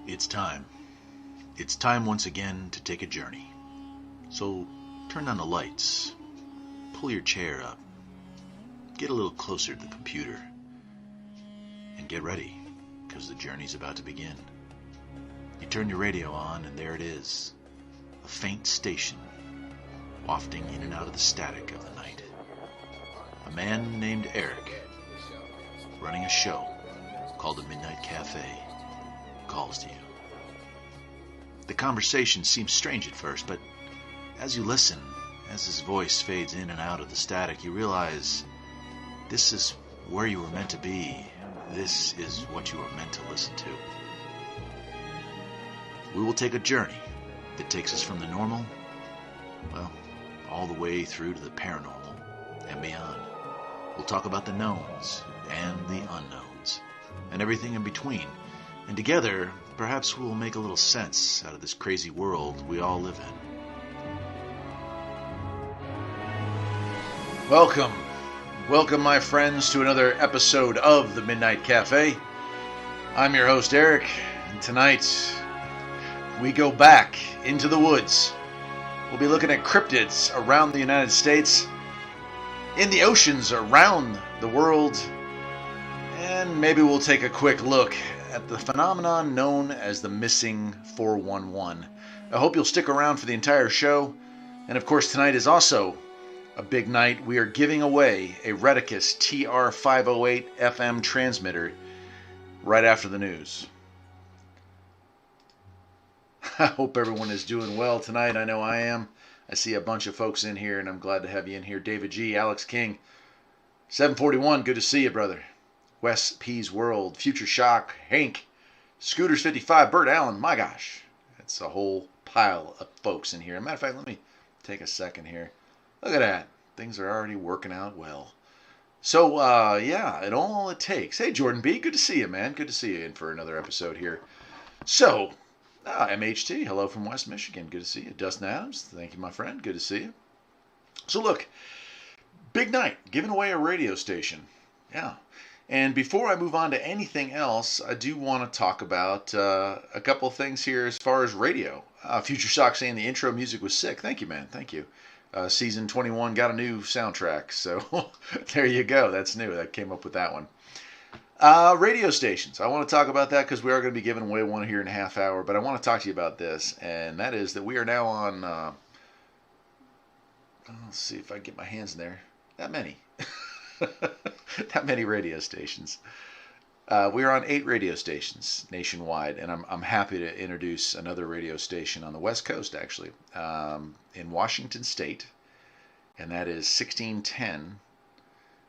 It's time. It's time once again to take a journey. So turn on the lights, pull your chair up, get a little closer to the computer, and get ready, because the journey's about to begin. You turn your radio on, and there it is, a faint station, wafting in and out of the static of the night. A man named Eric, running a show called the Midnight Cafe, calls to you. The conversation seems strange at first, but as you listen, as his voice fades in and out of the static, you realize this is where you were meant to be. This is what you were meant to listen to. We will take a journey that takes us from the normal, well, all the way through to the paranormal and beyond. We'll talk about the knowns and the unknowns and everything in between. And together, perhaps we'll make a little sense out of this crazy world we all live in. Welcome my friends to another episode of the Midnight Cafe. I'm your host Eric, and tonight we go back into the woods. We'll be looking at cryptids around the United States, in the oceans around the world, and maybe we'll take a quick look at the phenomenon known as the missing 411. I hope you'll stick around for the entire show. And of course, tonight is also a big night. We are giving away a Reticus TR508 FM transmitter right after the news. I hope everyone is doing well tonight. I know I am. I see a bunch of folks in here, and I'm glad to have you in here. David G., Alex King, 741, good to see you, brother. Wes P's World, Future Shock, Hank, Scooters 55, Bert Allen. My gosh, it's a whole pile of folks in here. As a matter of fact, let me take a second here. Look at that. Things are already working out well. So, and all it takes. Hey, Jordan B., good to see you, man. Good to see you in for another episode here. So, MHT, hello from West Michigan. Good to see you. Dustin Adams, thank you, my friend. Good to see you. So, look, big night, giving away a radio station. Yeah. And before I move on to anything else, I do want to talk about a couple of things here as far as radio. Future Shock saying the intro music was sick. Thank you, man. Thank you. Season 21 got a new soundtrack. So there you go. That's new. That came up with that one. Radio stations. I want to talk about that because we are going to be giving away one here in a half hour. But I want to talk to you about this. And that is that we are now on, let's see if I can get my hands in there. That many. That many radio stations. We are on 8 radio stations nationwide, and I'm happy to introduce another radio station on the West Coast, actually, in Washington State, and that is 1610,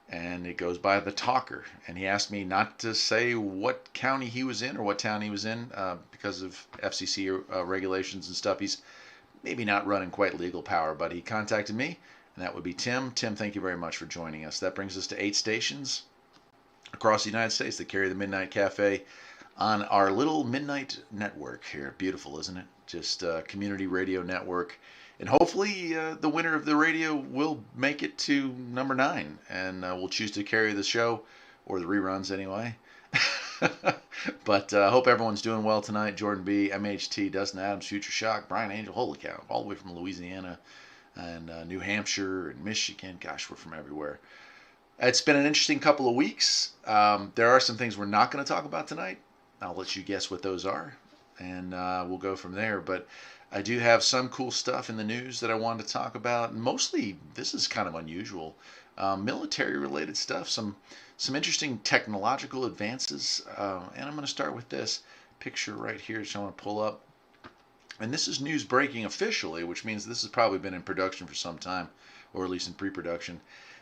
and it goes by The Talker. And he asked me not to say what county he was in or what town he was in because of FCC regulations and stuff. He's maybe not running quite legal power, but he contacted me. And that would be Tim. Tim, thank you very much for joining us. That brings us to 8 stations across the United States that carry the Midnight Cafe on our little Midnight network here. Beautiful, isn't it? Just a community radio network. And hopefully the winner of the radio will make it to number 9. And we'll choose to carry the show, or the reruns anyway. But I hope everyone's doing well tonight. Jordan B., MHT, Dustin Adams, Future Shock, Brian Angel, holy cow, all the way from Louisiana. And New Hampshire and Michigan. Gosh, we're from everywhere. It's been an interesting couple of weeks. There are some things we're not going to talk about tonight. I'll let you guess what those are, and we'll go from there. But I do have some cool stuff in the news that I wanted to talk about. And mostly, this is kind of unusual. Military-related stuff, some interesting technological advances. And I'm going to start with this picture right here, which I want to pull up. And this is news breaking officially, which means this has probably been in production for some time, or at least in pre-production.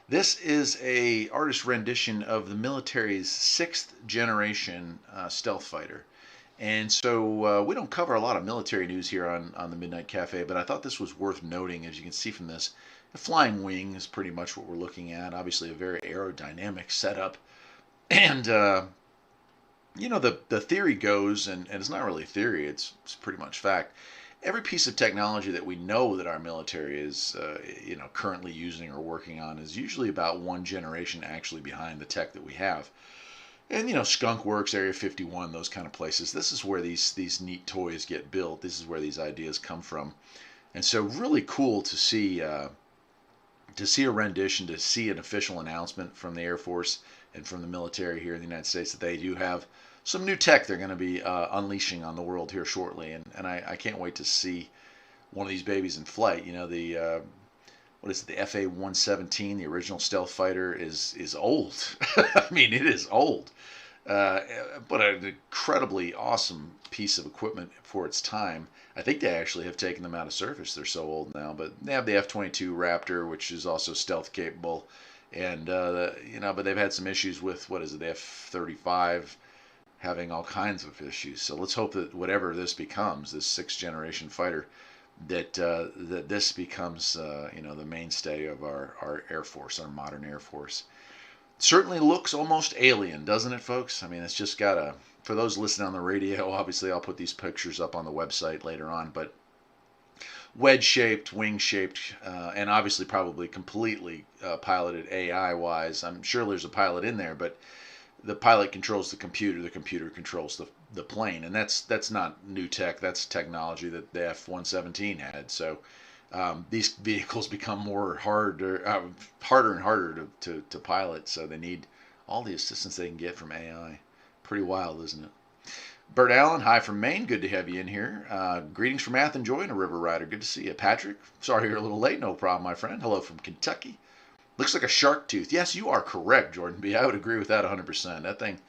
This is a artist rendition of the military's 6th generation stealth fighter. And so we don't cover a lot of military news here on the Midnight Cafe, but I thought this was worth noting. As you can see from this, the flying wing is pretty much what we're looking at. Obviously a very aerodynamic setup. And the theory goes, and it's not really theory, it's pretty much fact. Every piece of technology that we know that our military is, currently using or working on is usually about one generation actually behind the tech that we have. And you know, Skunk Works, Area 51, those kind of places. This is where these neat toys get built. This is where these ideas come from. And so, really cool to see a rendition, to see an official announcement from the Air Force and from the military here in the United States that they do have some new tech they're going to be unleashing on the world here shortly. And I can't wait to see one of these babies in flight. You know, the what is it, the FA-117, the original stealth fighter, is old. I mean, it is old. But an incredibly awesome piece of equipment for its time. I think they actually have taken them out of service. They're so old now. But they have the F-22 Raptor, which is also stealth capable. And, you know, but they've had some issues with, what is it, the F-35 having all kinds of issues. So let's hope that whatever this becomes, this sixth generation fighter, that this becomes, you know, the mainstay of our Air Force, our modern Air Force. Certainly looks almost alien, doesn't it, folks? I mean, it's just got a, for those listening on the radio, obviously I'll put these pictures up on the website later on, but wedge-shaped, wing-shaped, and obviously probably completely piloted AI-wise. I'm sure there's a pilot in there, but the pilot controls the computer controls the plane, and that's not new tech. That's technology that the F-117 had. So these vehicles become harder and harder to pilot, so they need all the assistance they can get from AI. Pretty wild, isn't it? Bert Allen, hi from Maine. Good to have you in here. Greetings from Ath, enjoying a river rider. Good to see you. Patrick, sorry you're a little late. No problem, my friend. Hello from Kentucky. Looks like a shark tooth. Yes, you are correct, Jordan B. I would agree with that 100%. That thing,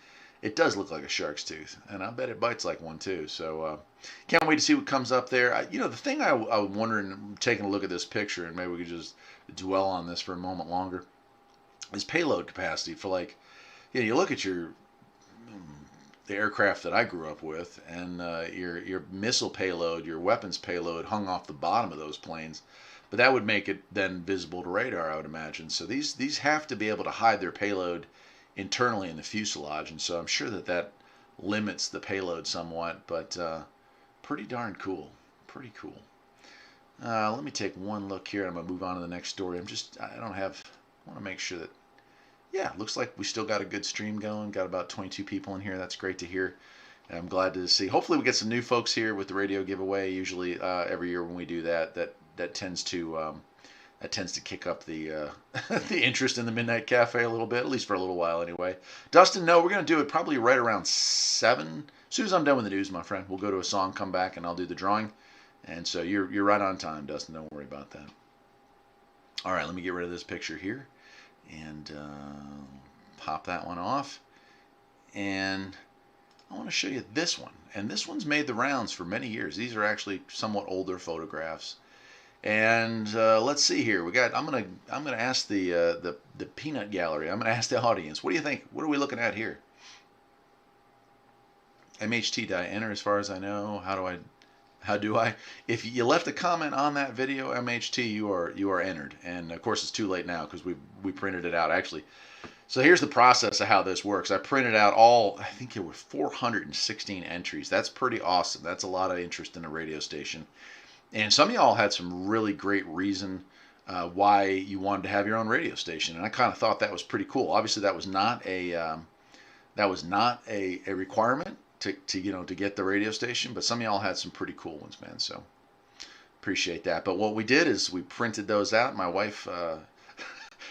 it does look like a shark's tooth, and I bet it bites like one too. So can't wait to see what comes up there. You know, the thing I was wondering, taking a look at this picture, and maybe we could just dwell on this for a moment longer, is payload capacity for, like, you know, you look at the aircraft that I grew up with, and your missile payload, your weapons payload hung off the bottom of those planes. But that would make it then visible to radar, I would imagine. So these have to be able to hide their payload internally in the fuselage, and so I'm sure that limits the payload somewhat, but pretty darn cool. Pretty cool. Let me take one look here. I'm going to move on to the next story. I want to make sure that, yeah, looks like we still got a good stream going. Got about 22 people in here. That's great to hear. And I'm glad to see. Hopefully we get some new folks here with the radio giveaway. Usually every year when we do that tends to kick up the the interest in the Midnight Cafe a little bit, at least for a little while anyway. Dustin, no, we're going to do it probably right around 7. As soon as I'm done with the news, my friend, we'll go to a song, come back, and I'll do the drawing. And so you're right on time, Dustin. Don't worry about that. All right, let me get rid of this picture here and pop that one off. And I want to show you this one. And this one's made the rounds for many years. These are actually somewhat older photographs. And let's see here. I'm gonna ask the peanut gallery. I'm gonna ask the audience. What do you think? What are we looking at here? MHT, did I enter as far as I know? How do I? If you left a comment on that video, MHT, you are entered. And of course it's too late now because we printed it out actually. So here's the process of how this works. I printed out I think there were 416 entries. That's pretty awesome. That's a lot of interest in a radio station. And some of y'all had some really great reason why you wanted to have your own radio station, and I kind of thought that was pretty cool. Obviously, that was not a requirement to get the radio station, but some of y'all had some pretty cool ones, man. So appreciate that. But what we did is we printed those out. My wife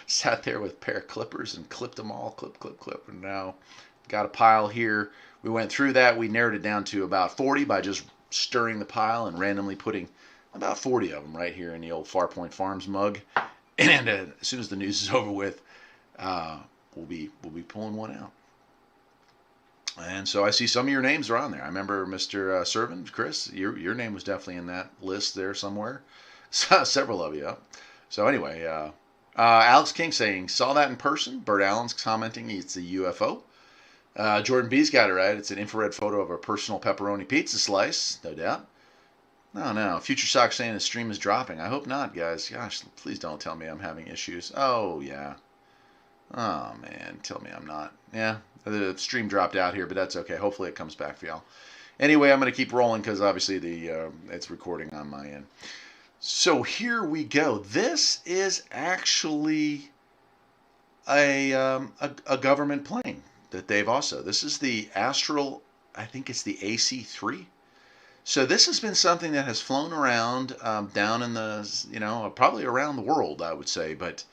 sat there with a pair of clippers and clipped them all, clip, and now got a pile here. We went through that. We narrowed it down to about 40 by just stirring the pile and randomly putting about 40 of them right here in the old Farpoint Farms mug. And as soon as the news is over with, we'll be pulling one out. And so I see some of your names are on there. I remember Mr. Servin, Chris, your name was definitely in that list there somewhere. Several of you. So anyway, Alex King saying, saw that in person. Bert Allen's commenting it's a UFO. Jordan B's got it right. It's an infrared photo of a personal pepperoni pizza slice, no doubt. No. Future Sock saying the stream is dropping. I hope not, guys. Gosh, please don't tell me I'm having issues. Oh, yeah. Oh, man. Tell me I'm not. Yeah, the stream dropped out here, but that's okay. Hopefully it comes back for y'all. Anyway, I'm going to keep rolling because obviously it's recording on my end. So here we go. This is actually a government plane. that they've also. This is the Astral, I think it's the AC3. So this has been something that has flown around down in the, probably around the world, I would say. But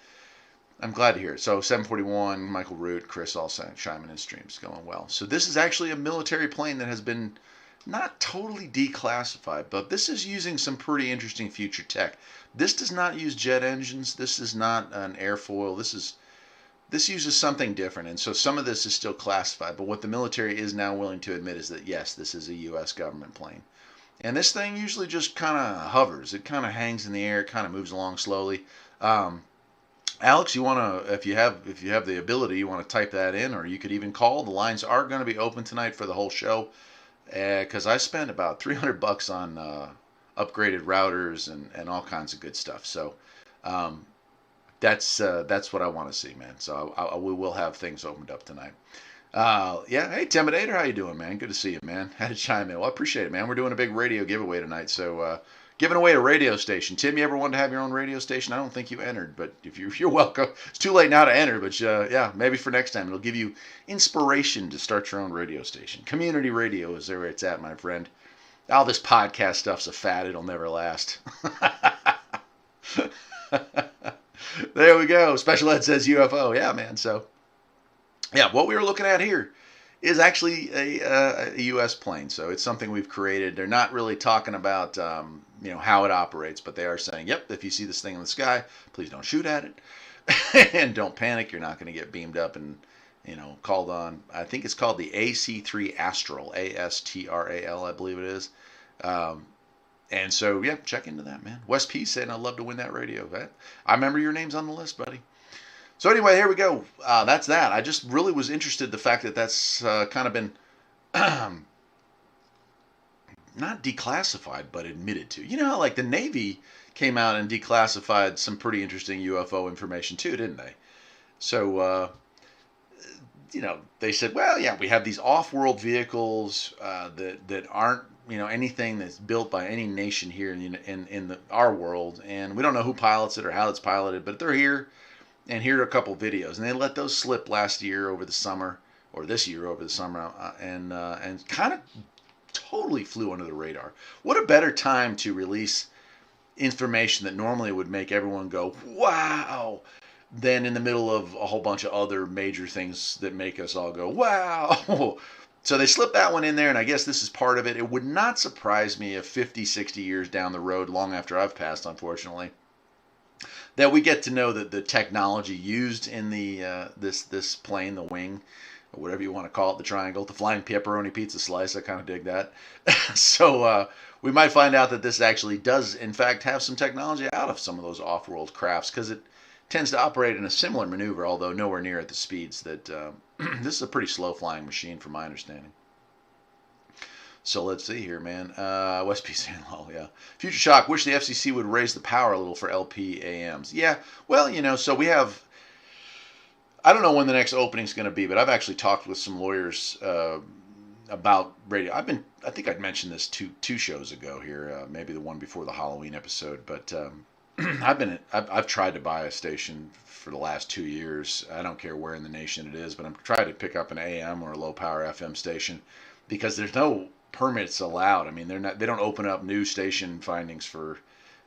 I'm glad to hear it. So 741, Michael Root, Chris all chiming in streams, going well. So this is actually a military plane that has been not totally declassified, but this is using some pretty interesting future tech. This does not use jet engines. This is not an airfoil. This uses something different, and so some of this is still classified. But what the military is now willing to admit is that yes, this is a U.S. government plane. And this thing usually just kind of hovers. It kind of hangs in the air. It kind of moves along slowly. Alex, you want to, if you have the ability, you want to type that in, or you could even call. The lines are going to be open tonight for the whole show, because I spent about $300 on upgraded routers and all kinds of good stuff. So that's what I want to see, man. So we will have things opened up tonight. Yeah, hey Timidator, how you doing, man? Good to see you, man. Had to chime in. Well, I appreciate it, man. We're doing a big radio giveaway tonight, so giving away a radio station. Tim, you ever wanted to have your own radio station? I don't think you entered, but if you're welcome. It's too late now to enter, but yeah, maybe for next time. It'll give you inspiration to start your own radio station. Community radio is where it's at, my friend. All this podcast stuff's a fad. It'll never last. There we go. Special Ed says UFO. Yeah, man. So, yeah, what we were looking at here is actually a U.S. plane. So it's something we've created. They're not really talking about how it operates, but they are saying, yep, if you see this thing in the sky, please don't shoot at it and don't panic. You're not going to get beamed up and called on. I think it's called the AC3 Astral, ASTRAL, I believe it is. And so, yeah, check into that, man. Wes P saying, I'd love to win that radio. I remember your name's on the list, buddy. So anyway, here we go. That's that. I just really was interested in the fact that that's kind of been not declassified, but admitted to. You know how like the Navy came out and declassified some pretty interesting UFO information too, didn't they? So, they said, well, yeah, we have these off-world vehicles that aren't, anything that's built by any nation here in our world, and we don't know who pilots it or how it's piloted, but they're here, and here are a couple videos, and they let those slip last year over the summer, or this year over the summer, and kind of totally flew under the radar. What a better time to release information that normally would make everyone go, wow, than in the middle of a whole bunch of other major things that make us all go, wow. So they slipped that one in there, and I guess this is part of it. It would not surprise me if 50, 60 years down the road, long after I've passed, unfortunately, that we get to know that the technology used in the this plane, the wing, or whatever you want to call it, the triangle, the flying pepperoni pizza slice, I kind of dig that. So we might find out that this actually does, in fact, have some technology out of some of those off-world crafts, because it tends to operate in a similar maneuver, although nowhere near at the speeds that this is a pretty slow-flying machine, from my understanding. So let's see here, man. West P saying, oh, yeah. Future Shock, wish the FCC would raise the power a little for LPAMs. Yeah, well, so we have, I don't know when the next opening is going to be, but I've actually talked with some lawyers about radio. I think I'd mentioned this two shows ago here, maybe the one before the Halloween episode, but I've tried to buy a station for the last 2 years. I don't care where in the nation it is, but I'm trying to pick up an AM or a low power FM station, because there's no permits allowed. I mean, they don't open up new station findings for,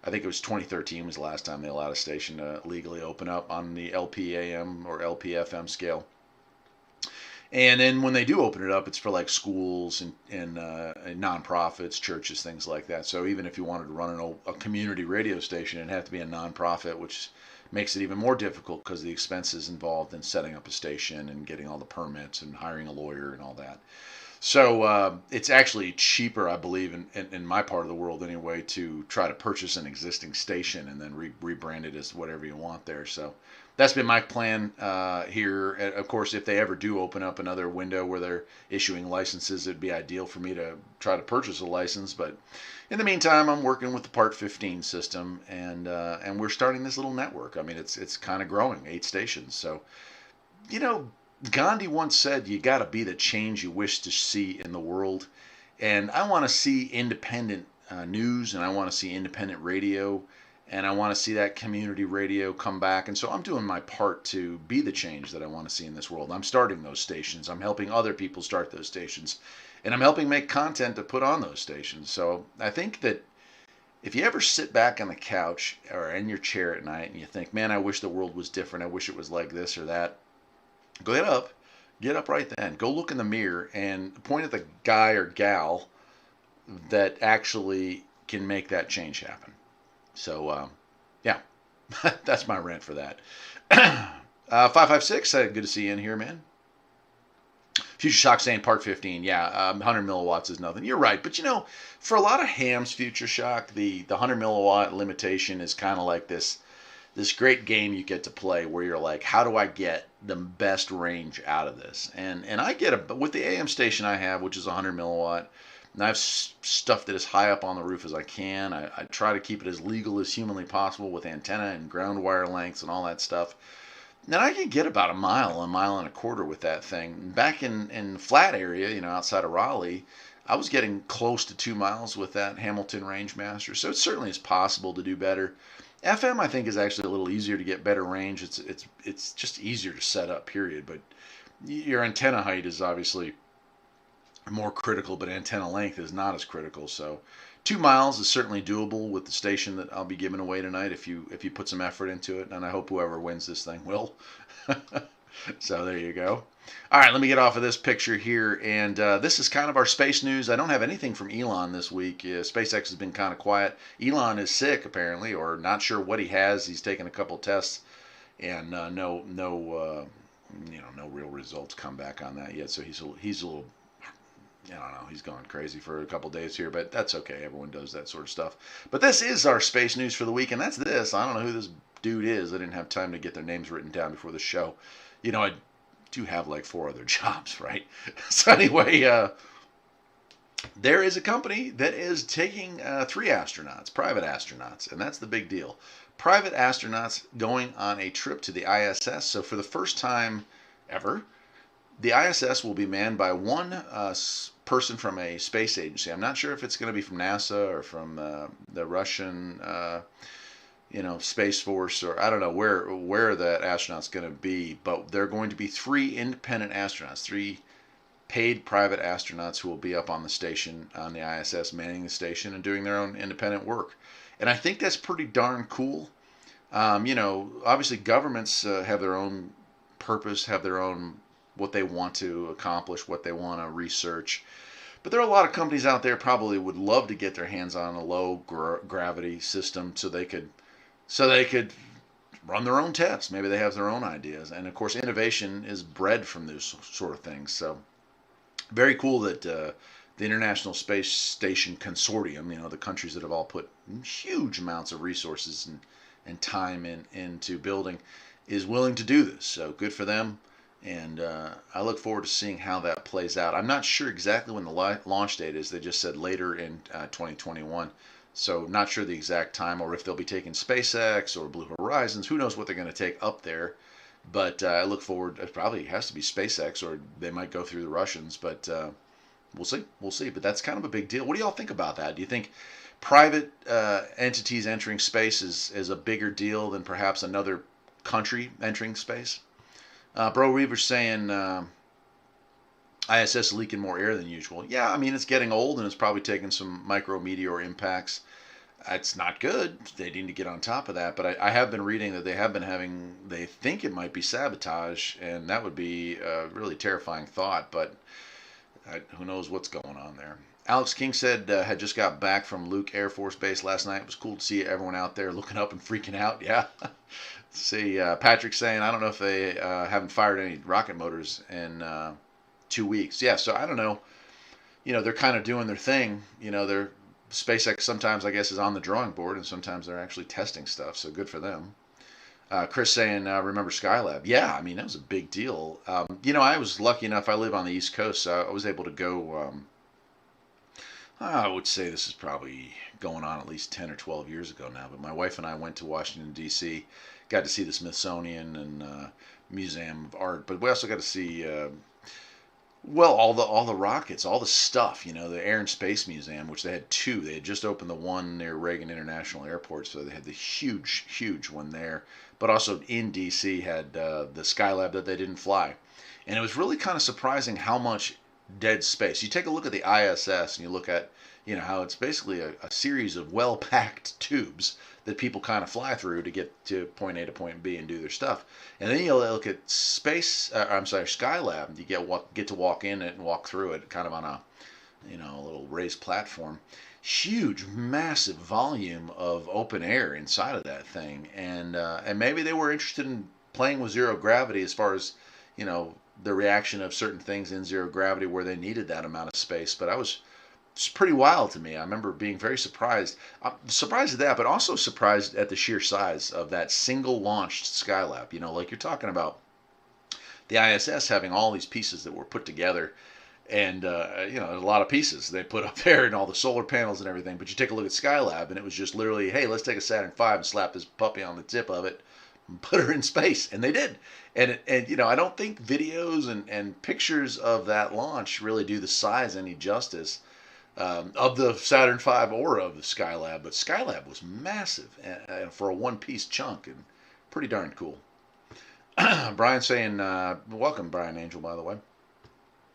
I think it was 2013 was the last time they allowed a station to legally open up on the LPAM or LPFM scale. And then when they do open it up, it's for like schools and nonprofits, churches, things like that. So even if you wanted to run a community radio station, it'd have to be a nonprofit, which makes it even more difficult because the expenses involved in setting up a station and getting all the permits and hiring a lawyer and all that. So it's actually cheaper, I believe, in my part of the world anyway, to try to purchase an existing station and then rebrand it as whatever you want there. So that's been my plan here. Of course, if they ever do open up another window where they're issuing licenses, it'd be ideal for me to try to purchase a license. But in the meantime, I'm working with the Part 15 system, and we're starting this little network. I mean, it's kind of growing, 8 stations. So, Gandhi once said, you got to be the change you wish to see in the world. And I want to see independent news, and I want to see independent radio and I want to see that community radio come back. And so I'm doing my part to be the change that I want to see in this world. I'm starting those stations. I'm helping other people start those stations. And I'm helping make content to put on those stations. So I think that if you ever sit back on the couch or in your chair at night and you think, man, I wish the world was different. I wish it was like this or that. Go get up. Get up right then. Go look in the mirror and point at the guy or gal that actually can make that change happen. So, yeah, that's my rant for that. 556, good to see you in here, man. Future Shock saying part 15. Yeah, 100 milliwatts is nothing. You're right. But, for a lot of hams, Future Shock, the 100 milliwatt limitation is kind of like this great game you get to play where you're like, how do I get the best range out of this? And I get with the AM station I have, which is 100 milliwatt, and I've stuffed it as high up on the roof as I can. I try to keep it as legal as humanly possible with antenna and ground wire lengths and all that stuff. And I can get about a mile and a quarter with that thing. Back in flat area, outside of Raleigh, I was getting close to 2 miles with that Hamilton Rangemaster. So it certainly is possible to do better. FM, I think, is actually a little easier to get better range. It's just easier to set up, period. But your antenna height is obviously more critical, but antenna length is not as critical. So 2 miles is certainly doable with the station that I'll be giving away tonight if you put some effort into it, and I hope whoever wins this thing will. So there you go. All right, let me get off of this picture here, and this is kind of our space news. I don't have anything from Elon this week. SpaceX has been kind of quiet. Elon is sick apparently, or not sure what he has. He's taken a couple tests, and no real results come back on that yet. So he's a little. I don't know, he's gone crazy for a couple days here, but that's okay. Everyone does that sort of stuff. But this is our space news for the week, and that's this. I don't know who this dude is. I didn't have time to get their names written down before the show. I do have like 4 other jobs, right? So anyway, there is a company that is taking 3 astronauts, private astronauts, and that's the big deal. Private astronauts going on a trip to the ISS. So for the first time ever, the ISS will be manned by one person from a space agency. I'm not sure if it's going to be from NASA or from the Russian, Space Force, or I don't know where that astronaut's going to be. But there are going to be 3 independent astronauts, 3 paid private astronauts who will be up on the station, on the ISS, manning the station and doing their own independent work. And I think that's pretty darn cool. Obviously governments have their own purpose, have their own what they want to accomplish, what they want to research. But there are a lot of companies out there probably would love to get their hands on a low gravity system so they could run their own tests. Maybe they have their own ideas. And of course, innovation is bred from those sort of things. So very cool that the International Space Station Consortium, the countries that have all put huge amounts of resources and time into building, is willing to do this. So good for them. And I look forward to seeing how that plays out. I'm not sure exactly when the launch date is. They just said later in 2021. So not sure the exact time, or if they'll be taking SpaceX or Blue Horizons. Who knows what they're going to take up there. But I look forward. It probably has to be SpaceX, or they might go through the Russians. But we'll see. We'll see. But that's kind of a big deal. What do y'all think about that? Do you think private entities entering space is a bigger deal than perhaps another country entering space? Bro Reaver's saying ISS leaking more air than usual. Yeah, I mean, it's getting old and it's probably taking some micrometeor impacts. It's not good. They need to get on top of that. But I have been reading that they think it might be sabotage, and that would be a really terrifying thought. But who knows what's going on there. Alex King said had just got back from Luke Air Force Base last night. It was cool to see everyone out there looking up and freaking out. Yeah. See, Patrick saying, I don't know if they haven't fired any rocket motors in 2 weeks. Yeah, so I don't know. They're kind of doing their thing. Their SpaceX sometimes, I guess, is on the drawing board, and sometimes they're actually testing stuff, so good for them. Chris saying, remember Skylab? Yeah, I mean, that was a big deal. I was lucky enough, I live on the East Coast, so I was able to go, I would say this is probably going on at least 10 or 12 years ago now, but my wife and I went to Washington, D.C., got to see the Smithsonian and Museum of Art, but we also got to see Well, all the rockets, all the stuff, the Air and Space Museum, which they had two. They had just opened the one near Reagan International Airport, so they had the huge, huge one there. But also in D.C. had the Skylab that they didn't fly, and it was really kind of surprising how much dead space. You take a look at the ISS, and you look at how it's basically a series of well-packed tubes that people kind of fly through to get to point A to point B and do their stuff. And then you look at Skylab. You get to walk in it and walk through it, kind of on a little raised platform. Huge, massive volume of open air inside of that thing, and maybe they were interested in playing with zero gravity as far as the reaction of certain things in zero gravity where they needed that amount of space. But it's pretty wild to me. I remember being very surprised. I'm surprised at that, but also surprised at the sheer size of that single launched Skylab. Like you're talking about the ISS having all these pieces that were put together, and a lot of pieces they put up there, and all the solar panels and everything. But you take a look at Skylab, and it was just literally, hey, let's take a Saturn V and slap this puppy on the tip of it, and put her in space, and they did. And I don't think videos and pictures of that launch really do the size any justice of the Saturn V or of the Skylab. But Skylab was massive for a one-piece chunk, and pretty darn cool. Brian saying, welcome, Brian Angel, by the way.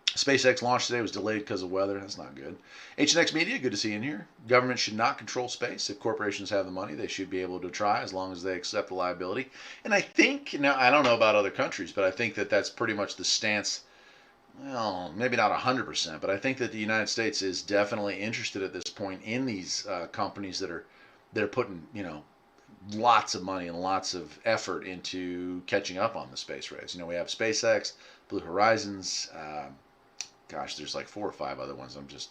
SpaceX launch today was delayed because of weather. That's not good. HNX Media, good to see you in here. Government should not control space. If corporations have the money, they should be able to try as long as they accept the liability. And I think, now I don't know about other countries, but I think that that's pretty much the stance. Well, maybe not 100%, but I think that the United States is definitely interested at this point in these companies that are putting, lots of money and lots of effort into catching up on the space race. We have SpaceX, Blue Horizons. Gosh, there's like 4 or 5 other ones. I'm just,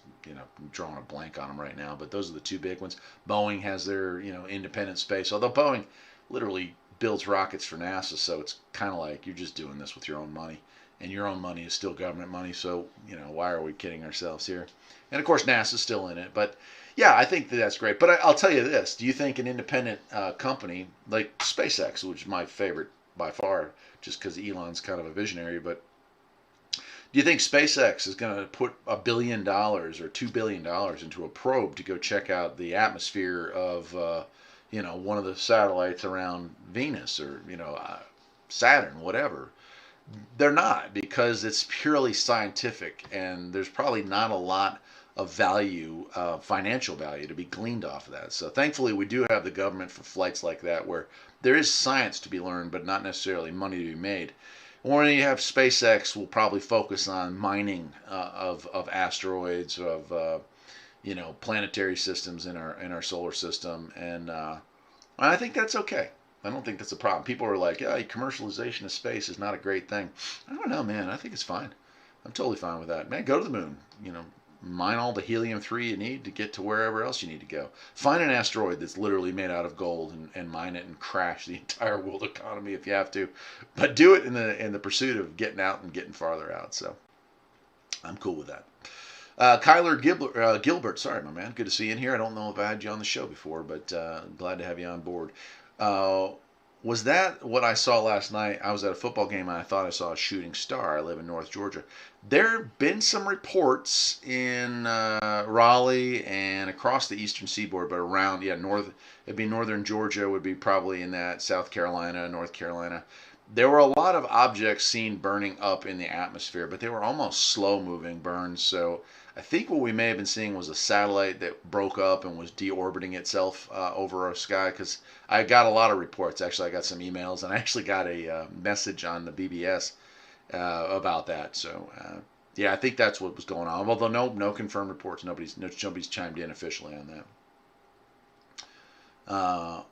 drawing a blank on them right now. But those are the two big ones. Boeing has their, independent space. Although Boeing literally builds rockets for NASA, so it's kind of like you're just doing this with your own money. And your own money is still government money. So, why are we kidding ourselves here? And of course, NASA's still in it. But yeah, I think that's great. But I'll tell you this. Do you think an independent company like SpaceX, which is my favorite by far, just because Elon's kind of a visionary, but do you think SpaceX is going to put $1 billion or $2 billion into a probe to go check out the atmosphere of, one of the satellites around Venus or, Saturn, whatever? They're not, because it's purely scientific, and there's probably not a lot of value, financial value, to be gleaned off of that. So thankfully, we do have the government for flights like that, where there is science to be learned, but not necessarily money to be made. When you have SpaceX, will probably focus on mining of asteroids, of planetary systems in our solar system, and I think that's okay. I don't think that's a problem. People are like, yeah, commercialization of space is not a great thing. I don't know, man. I think it's fine. I'm totally fine with that. Man, go to the moon. Mine all the helium-3 you need to get to wherever else you need to go. Find an asteroid that's literally made out of gold and mine it and crash the entire world economy if you have to. But do it in the pursuit of getting out and getting farther out. So I'm cool with that. Kyler Gilbert, sorry, my man. Good to see you in here. I don't know if I had you on the show before, but glad to have you on board. Was that what I saw last night? I was at a football game and I thought I saw a shooting star. I live in North Georgia. There have been some reports in Raleigh and across the eastern seaboard, but around, it'd be northern Georgia, would be probably in that South Carolina, North Carolina. There were a lot of objects seen burning up in the atmosphere, but they were almost slow-moving burns. So I think what we may have been seeing was a satellite that broke up and was deorbiting itself over our sky, because I got a lot of reports. Actually, I got some emails, and I actually got a message on the BBS about that. So, yeah, I think that's what was going on. Although no confirmed reports. Nobody's chimed in officially on that.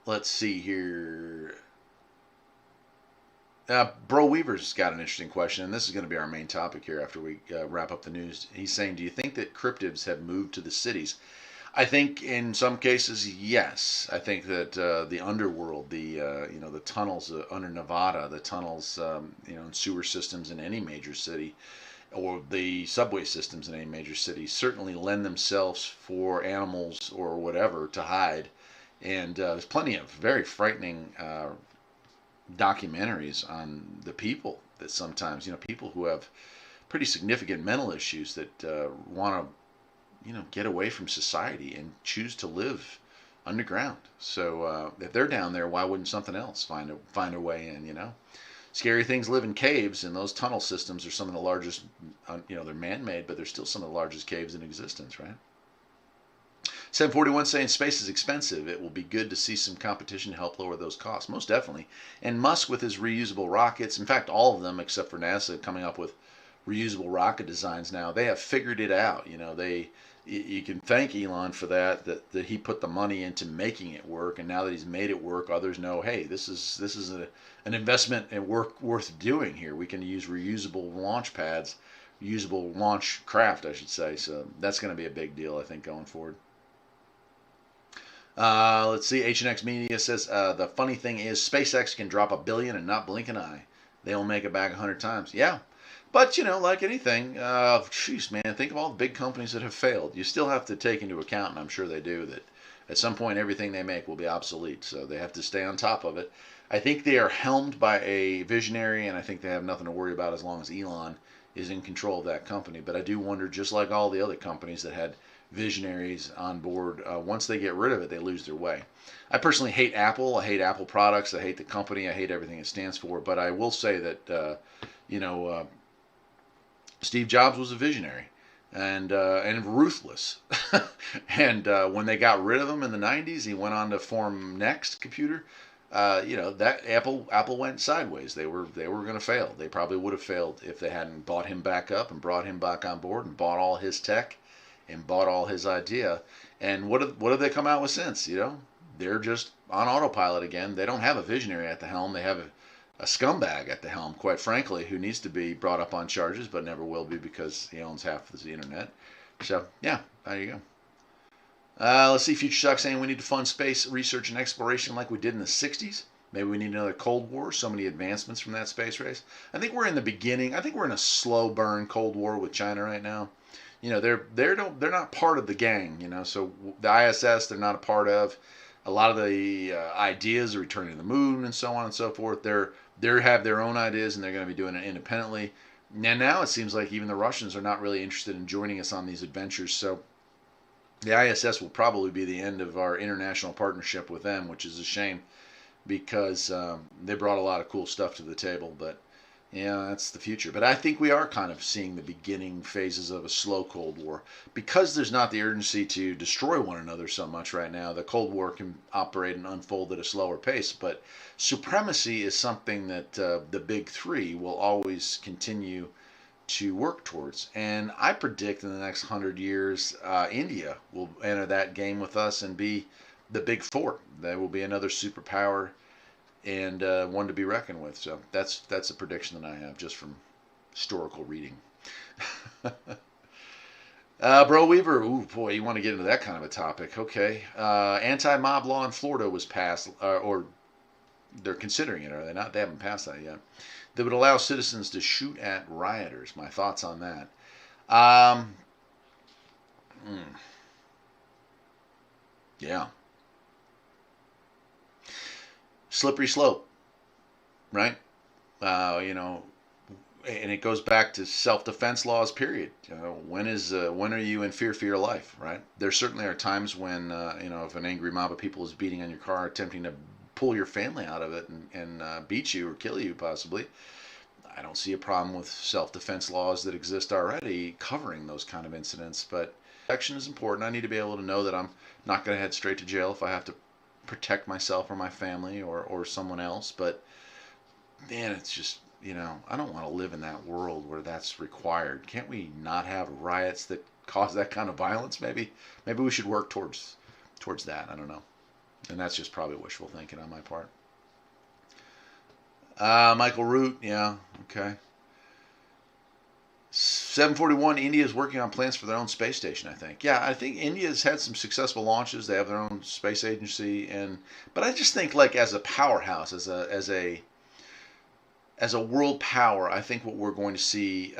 Let's see here. Bro Weaver's got an interesting question, and this is going to be our main topic here after we wrap up the news. He's saying, do you think that cryptids have moved to the cities? I think in some cases, yes. I think that the underworld, the tunnels under Nevada, the tunnels, in sewer systems in any major city, or the subway systems in any major city, certainly lend themselves for animals or whatever to hide. And there's plenty of very frightening documentaries on the people that sometimes, people who have pretty significant mental issues that want to, get away from society and choose to live underground. So if they're down there, why wouldn't something else find a way in? Scary things live in caves, and those tunnel systems are some of the largest. They're man-made, but they're still some of the largest caves in existence, right? 741 saying space is expensive. It will be good to see some competition to help lower those costs. Most definitely. And Musk with his reusable rockets, in fact, all of them except for NASA coming up with reusable rocket designs now, they have figured it out. You can thank Elon for that he put the money into making it work, and now that he's made it work, others know, hey, this is an investment and worth doing here. We can use reusable launch pads, reusable launch craft, I should say. So that's going to be a big deal, I think, going forward. Let's see. HNX Media says the funny thing is SpaceX can drop $1 billion and not blink an eye. They'll make it back 100 times. Yeah, but like anything, jeez, man, think of all the big companies that have failed. You still have to take into account, and I'm sure they do, that at some point everything they make will be obsolete. So they have to stay on top of it. I think they are helmed by a visionary, and I think they have nothing to worry about as long as Elon is in control of that company. But I do wonder, just like all the other companies that had visionaries on board, once they get rid of it, they lose their way. I personally hate Apple. I hate Apple products. I hate the company. I hate everything it stands for. But I will say that Steve Jobs was a visionary and ruthless. And when they got rid of him in the 90s, he went on to form Next Computer. That Apple went sideways. They were going to fail. They probably would have failed if they hadn't bought him back up and brought him back on board and bought all his tech and bought all his idea. And what have they come out with since? They're just on autopilot again. They don't have a visionary at the helm. They have a scumbag at the helm, quite frankly, who needs to be brought up on charges, but never will be because he owns half of the internet. So, yeah, there you go. Let's see. Future Shock saying we need to fund space research and exploration like we did in the 60s. Maybe we need another Cold War. So many advancements from that space race. I think we're in the beginning. I think we're in a slow burn Cold War with China right now. They're not part of the gang. So the ISS they're not a part of. A lot of the ideas are returning to the moon and so on and so forth. They have their own ideas and they're going to be doing it independently. And now it seems like even the Russians are not really interested in joining us on these adventures. So the ISS will probably be the end of our international partnership with them, which is a shame because they brought a lot of cool stuff to the table. But yeah, that's the future. But I think we are kind of seeing the beginning phases of a slow Cold War. Because there's not the urgency to destroy one another so much right now, the Cold War can operate and unfold at a slower pace. But supremacy is something that the big three will always continue to work towards. And I predict in the next 100 years, India will enter that game with us and be the big four. There will be another superpower and one to be reckoned with. So that's a prediction that I have just from historical reading. Bro Weaver, ooh boy, you want to get into that kind of a topic. Okay. Anti-mob law in Florida was passed, or they're considering it, are they not? They haven't passed that yet. That would allow citizens to shoot at rioters. My thoughts on that. Yeah. Slippery slope, right? And it goes back to self-defense laws. Period. When are you in fear for your life, right? There certainly are times when if an angry mob of people is beating on your car, attempting to pull your family out of it and beat you or kill you possibly. I don't see a problem with self-defense laws that exist already covering those kind of incidents. But protection is important. I need to be able to know that I'm not going to head straight to jail if I have to protect myself or my family or someone else. But man, it's just I don't want to live in that world where that's required. Can't we not have riots that cause that kind of violence? Maybe we should work towards that. I don't know. And that's just probably wishful thinking on my part. Michael Root, yeah, okay. 741, India is working on plans for their own space station, I think. Yeah, I think India's had some successful launches. They have their own space agency, but I just think like as a powerhouse, as a world power, I think what we're going to see,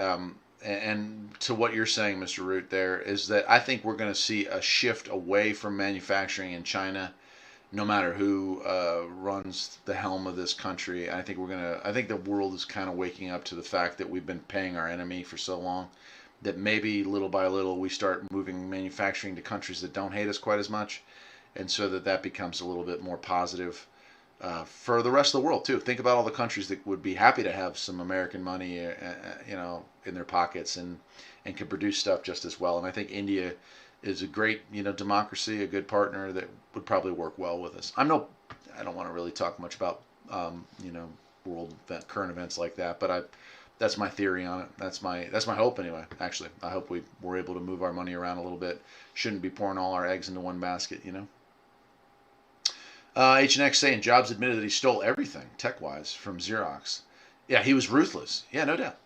and to what you're saying, Mr. Root, there is that I think we're going to see a shift away from manufacturing in China no matter who runs the helm of this country. I think the world is kind of waking up to the fact that we've been paying our enemy for so long that maybe little by little we start moving manufacturing to countries that don't hate us quite as much, and so that becomes a little bit more positive for the rest of the world too. Think about all the countries that would be happy to have some American money, in their pockets and could produce stuff just as well. And I think India is a great, democracy, a good partner that would probably work well with us. I don't want to really talk much about, current events like that, but that's my theory on it. That's my hope anyway. Actually, I hope we're able to move our money around a little bit. Shouldn't be pouring all our eggs into one basket, H&X saying Jobs admitted that he stole everything tech-wise from Xerox. Yeah, he was ruthless. Yeah, no doubt.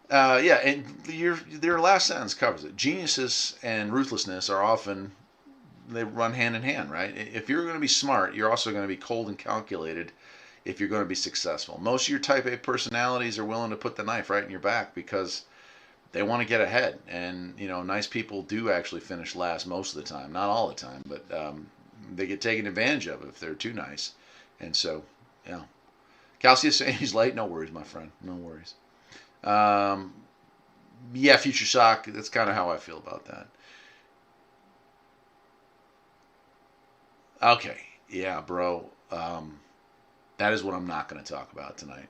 Yeah, and their last sentence covers it. Geniuses and ruthlessness are often, they run hand in hand, right? If you're going to be smart, you're also going to be cold and calculated if you're going to be successful. Most of your type A personalities are willing to put the knife right in your back because they want to get ahead. And, nice people do actually finish last most of the time. Not all the time, but they get taken advantage of if they're too nice. And so, yeah. Calcius saying he's late. No worries, my friend. No worries. Yeah, Future Shock. That's kind of how I feel about that. Okay. Yeah, bro. That is what I'm not going to talk about tonight.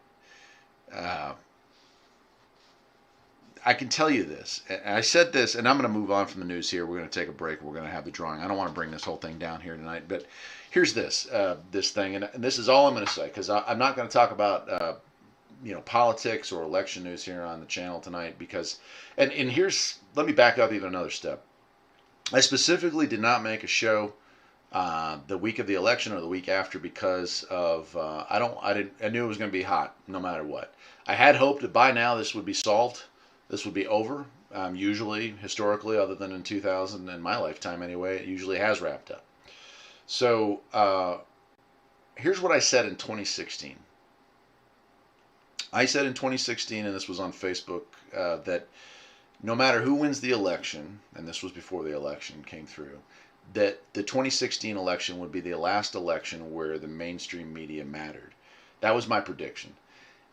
I can tell you this. I said this, and I'm going to move on from the news here. We're going to take a break. We're going to have the drawing. I don't want to bring this whole thing down here tonight, but here's this thing, and this is all I'm going to say, because I'm not going to talk about politics or election news here on the channel tonight, because and here's, let me back up even another step. I specifically did not make a show the week of the election or the week after because of I knew it was going to be hot no matter what. I had hoped that by now this would be solved. This would be over. Usually, historically, other than in 2000, in my lifetime anyway, it usually has wrapped up. So here's what I said in 2016. I said in 2016, and this was on Facebook, that no matter who wins the election, and this was before the election came through, that the 2016 election would be the last election where the mainstream media mattered. That was my prediction.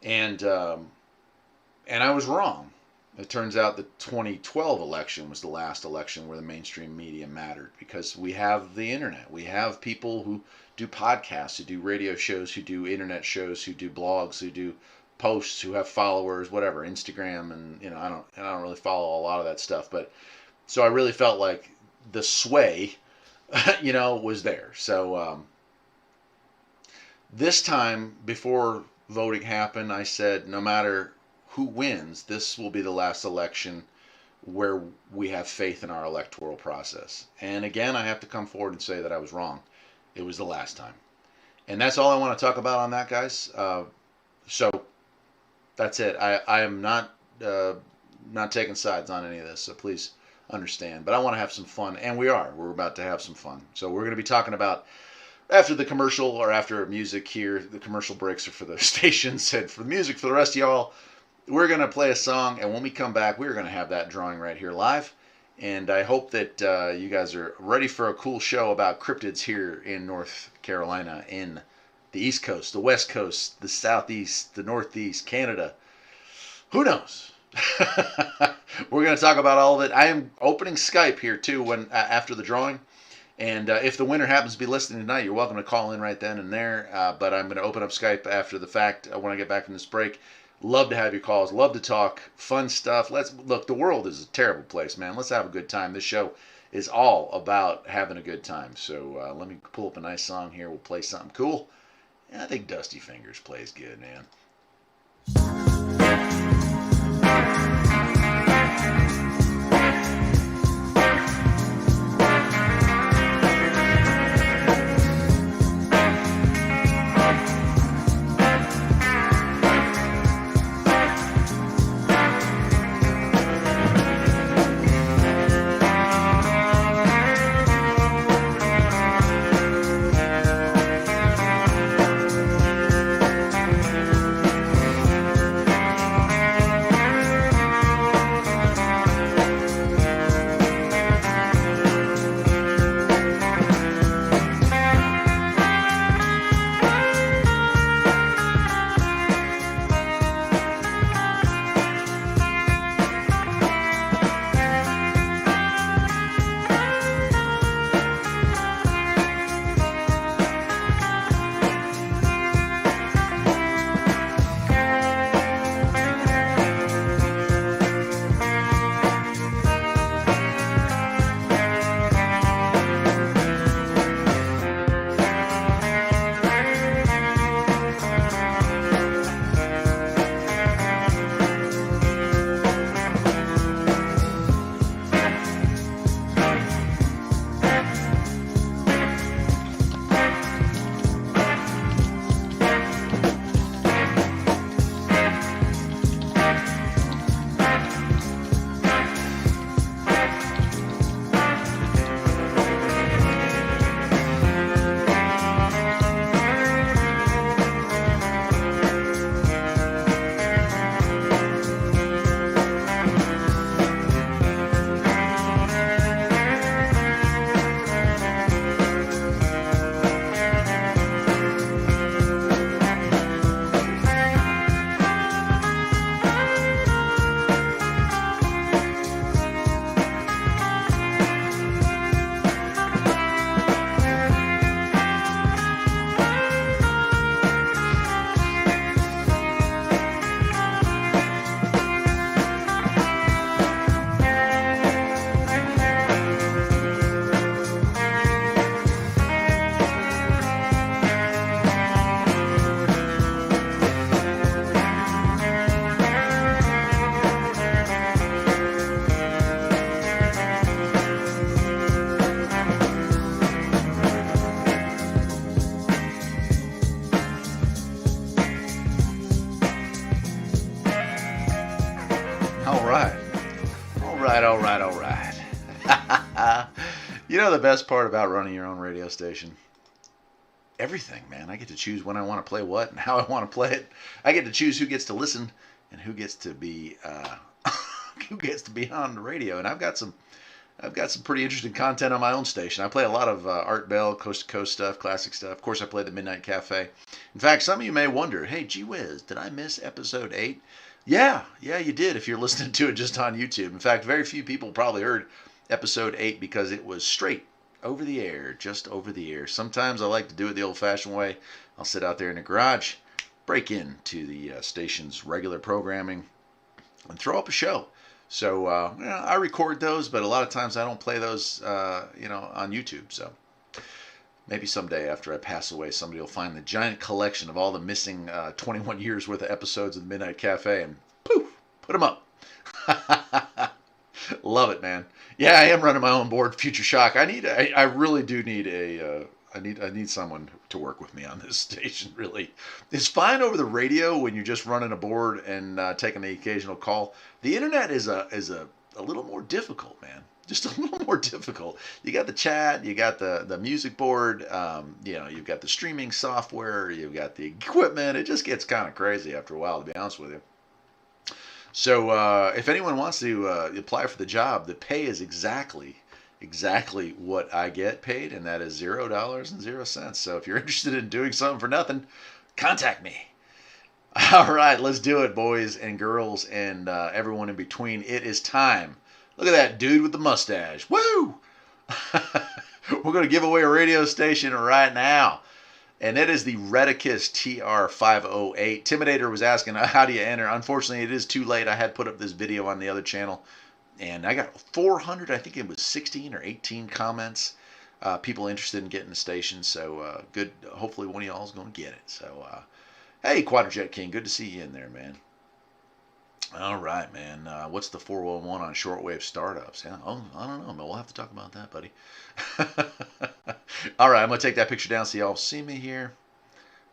And I was wrong. It turns out the 2012 election was the last election where the mainstream media mattered, because we have the internet. We have people who do podcasts, who do radio shows, who do internet shows, who do blogs, who do posts, who have followers, whatever, Instagram, and I don't really follow a lot of that stuff, but so I really felt like the sway was there. So this time before voting happened, I said no matter who wins, this will be the last election where we have faith in our electoral process. And again, I have to come forward and say that I was wrong. It was the last time. And that's all I want to talk about on that, guys. So that's it. I am not taking sides on any of this, so please understand. But I want to have some fun, and we're about to have some fun. So we're going to be talking about, after the commercial or after music here, the commercial breaks are for the stations, and for the music for the rest of y'all, we're going to play a song, and when we come back, we're going to have that drawing right here live. And I hope that you guys are ready for a cool show about cryptids here in North Carolina, in the East Coast, the West Coast, the Southeast, the Northeast, Canada. Who knows? We're going to talk about all of it. I am opening Skype here, too, after the drawing. And if the winner happens to be listening tonight, you're welcome to call in right then and there. But I'm going to open up Skype after the fact when I get back from this break. Love to have your calls. Love to talk. Fun stuff. Look, the world is a terrible place, man. Let's have a good time. This show is all about having a good time. So let me pull up a nice song here. We'll play something cool. I think Dusty Fingers plays good, man. All right. All right, all right, all right. You know the best part about running your own radio station? Everything, man. I get to choose when I want to play what and how I want to play it. I get to choose who gets to listen and who gets to be who gets to be on the radio. And I've got some pretty interesting content on my own station. I play a lot of Art Bell, Coast to Coast stuff, classic stuff. Of course, I play the Midnight Cafe. In fact, some of you may wonder, hey, gee whiz, did I miss episode 8? Yeah, you did if you're listening to it just on YouTube. In fact, very few people probably heard episode 8 because it was straight over the air, just over the air. Sometimes I like to do it the old-fashioned way. I'll sit out there in the garage, break into the station's regular programming, and throw up a show. So I record those, but a lot of times I don't play those, on YouTube. So maybe someday after I pass away, somebody will find the giant collection of all the missing 21 years worth of episodes of the Midnight Cafe and poof, put them up. Love it, man. Yeah, I am running my own board, Future Shock. I really do need I need someone to work with me on this station. Really, it's fine over the radio when you're just running a board and taking the occasional call. The internet is a little more difficult, man. Just a little more difficult. You got the chat, you got the music board, you've got the streaming software, you've got the equipment. It just gets kind of crazy after a while, to be honest with you. So if anyone wants to apply for the job, the pay is exactly what I get paid, and that is $0.00. So if you're interested in doing something for nothing, contact me. All right, let's do it, boys and girls and everyone in between. It is time. Look at that dude with the mustache. Woo! We're going to give away a radio station right now. And that is the Redicus TR508. Timidator was asking, how do you enter? Unfortunately, it is too late. I had put up this video on the other channel. And I got 400, I think it was 16 or 18 comments. People interested in getting the station. So good. Hopefully one of y'all is going to get it. So, hey, Quadrajet King. Good to see you in there, man. All right, man. What's the 411 on shortwave startups? Yeah, I don't know, but we'll have to talk about that, buddy. All right, I'm going to take that picture down so y'all see me here.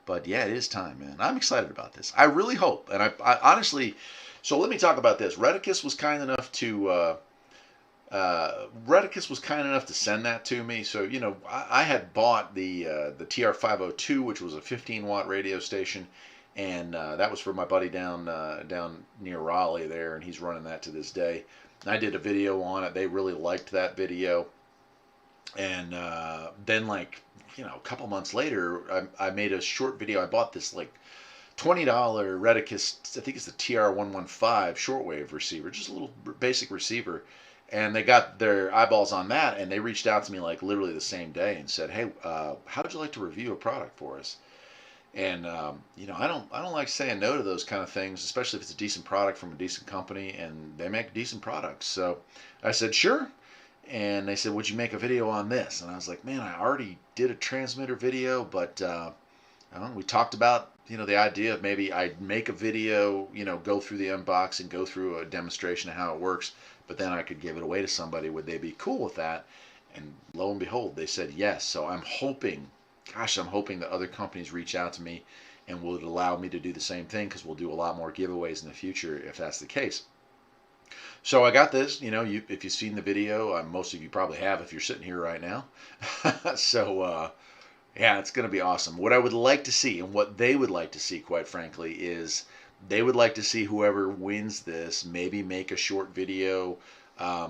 But yeah, it is time, man. I'm excited about this. I really hope. And I honestly, so let me talk about this. Redicus was kind enough to send that to me. So, I had bought the TR502, which was a 15-watt radio station. And that was for my buddy down near Raleigh there, and he's running that to this day. I did a video on it. They really liked that video. And then, a couple months later, I made a short video. I bought this, $20 Redicus, I think it's the TR115 shortwave receiver, just a little basic receiver. And they got their eyeballs on that, and they reached out to me, literally the same day and said, hey, how would you like to review a product for us? And I don't like saying no to those kind of things, especially if it's a decent product from a decent company and they make decent products. So I said sure, and they said, would you make a video on this? And I was like, man, I already did a transmitter video, but we talked about the idea of maybe I'd make a video, go through the unboxing, go through a demonstration of how it works, but then I could give it away to somebody. Would they be cool with that? And lo and behold, they said yes. So I'm hoping that other companies reach out to me and will allow me to do the same thing, because we'll do a lot more giveaways in the future if that's the case. So I got this, if you've seen the video, most of you probably have if you're sitting here right now. So, yeah, it's going to be awesome. What I would like to see, and what they would like to see, quite frankly, is they would like to see whoever wins this maybe make a short video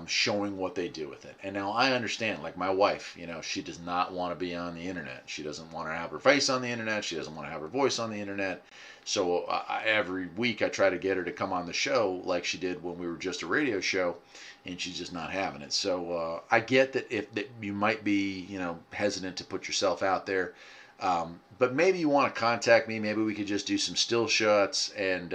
showing what they do with it. And now I understand, like my wife, she does not want to be on the internet. She doesn't want to have her face on the internet. She doesn't want to have her voice on the internet. So every week I try to get her to come on the show like she did when we were just a radio show, and she's just not having it. So I get that that you might be, hesitant to put yourself out there. But maybe you want to contact me. Maybe we could just do some still shots, and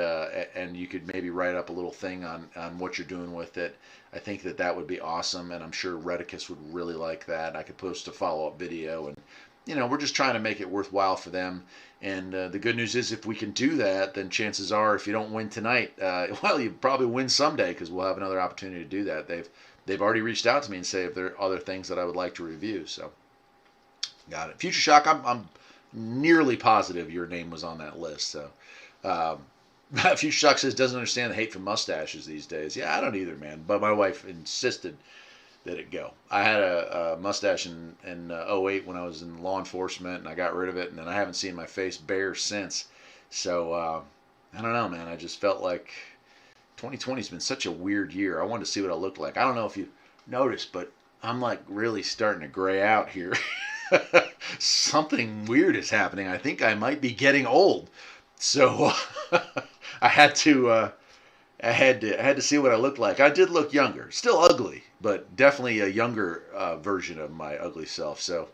you could maybe write up a little thing on what you're doing with it. I think that would be awesome, and I'm sure Redicus would really like that. I could post a follow-up video, and we're just trying to make it worthwhile for them. And the good news is, if we can do that, then chances are, if you don't win tonight, well, you probably win someday, because we'll have another opportunity to do that. They've already reached out to me and say if there are other things that I would like to review. So, got it. Future Shock, I'm nearly positive your name was on that list. So, Matthew Shuck says doesn't understand the hate for mustaches these days. Yeah, I don't either, man. But my wife insisted that it go. I had a mustache in '08 when I was in law enforcement, and I got rid of it, and then I haven't seen my face bare since. So I don't know, man. I just felt like 2020 has been such a weird year. I wanted to see what I looked like. I don't know if you noticed, but I'm like really starting to gray out here. Something weird is happening. I think I might be getting old. So I had to I had to see what I looked like. I did look younger, still ugly, but definitely a younger version of my ugly self. So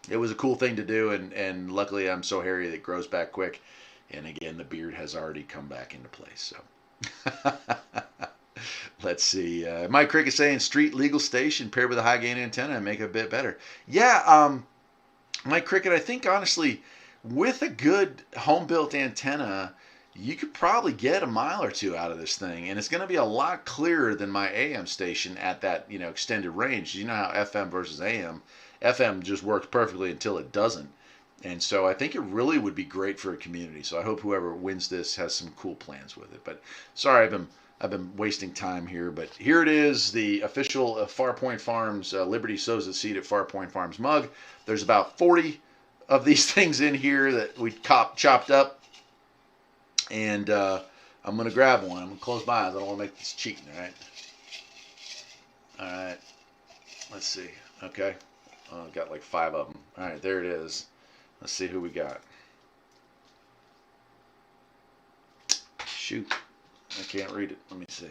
it was a cool thing to do, and luckily I'm so hairy that it grows back quick. And again, the beard has already come back into place. So let's see. Mike Crick is saying street legal station paired with a high gain antenna and make it a bit better. Yeah, Mike Cricket, I think honestly, with a good home built antenna, you could probably get a mile or two out of this thing, and it's going to be a lot clearer than my AM station at that extended range. You know how FM versus AM, FM just works perfectly until it doesn't, and so I think it really would be great for a community. So I hope whoever wins this has some cool plans with it. But sorry, I've been wasting time here, but here it is, the official Farpoint Farms Liberty Sows the Seed at Farpoint Farms mug. There's about 40 of these things in here that we chopped up, and I'm going to grab one. I'm going to close my eyes. I don't want to make this cheating, all right? All right. Let's see. Okay. I've got like 5 of them. All right, there it is. Let's see who we got. Shoot. I can't read it. Let me see.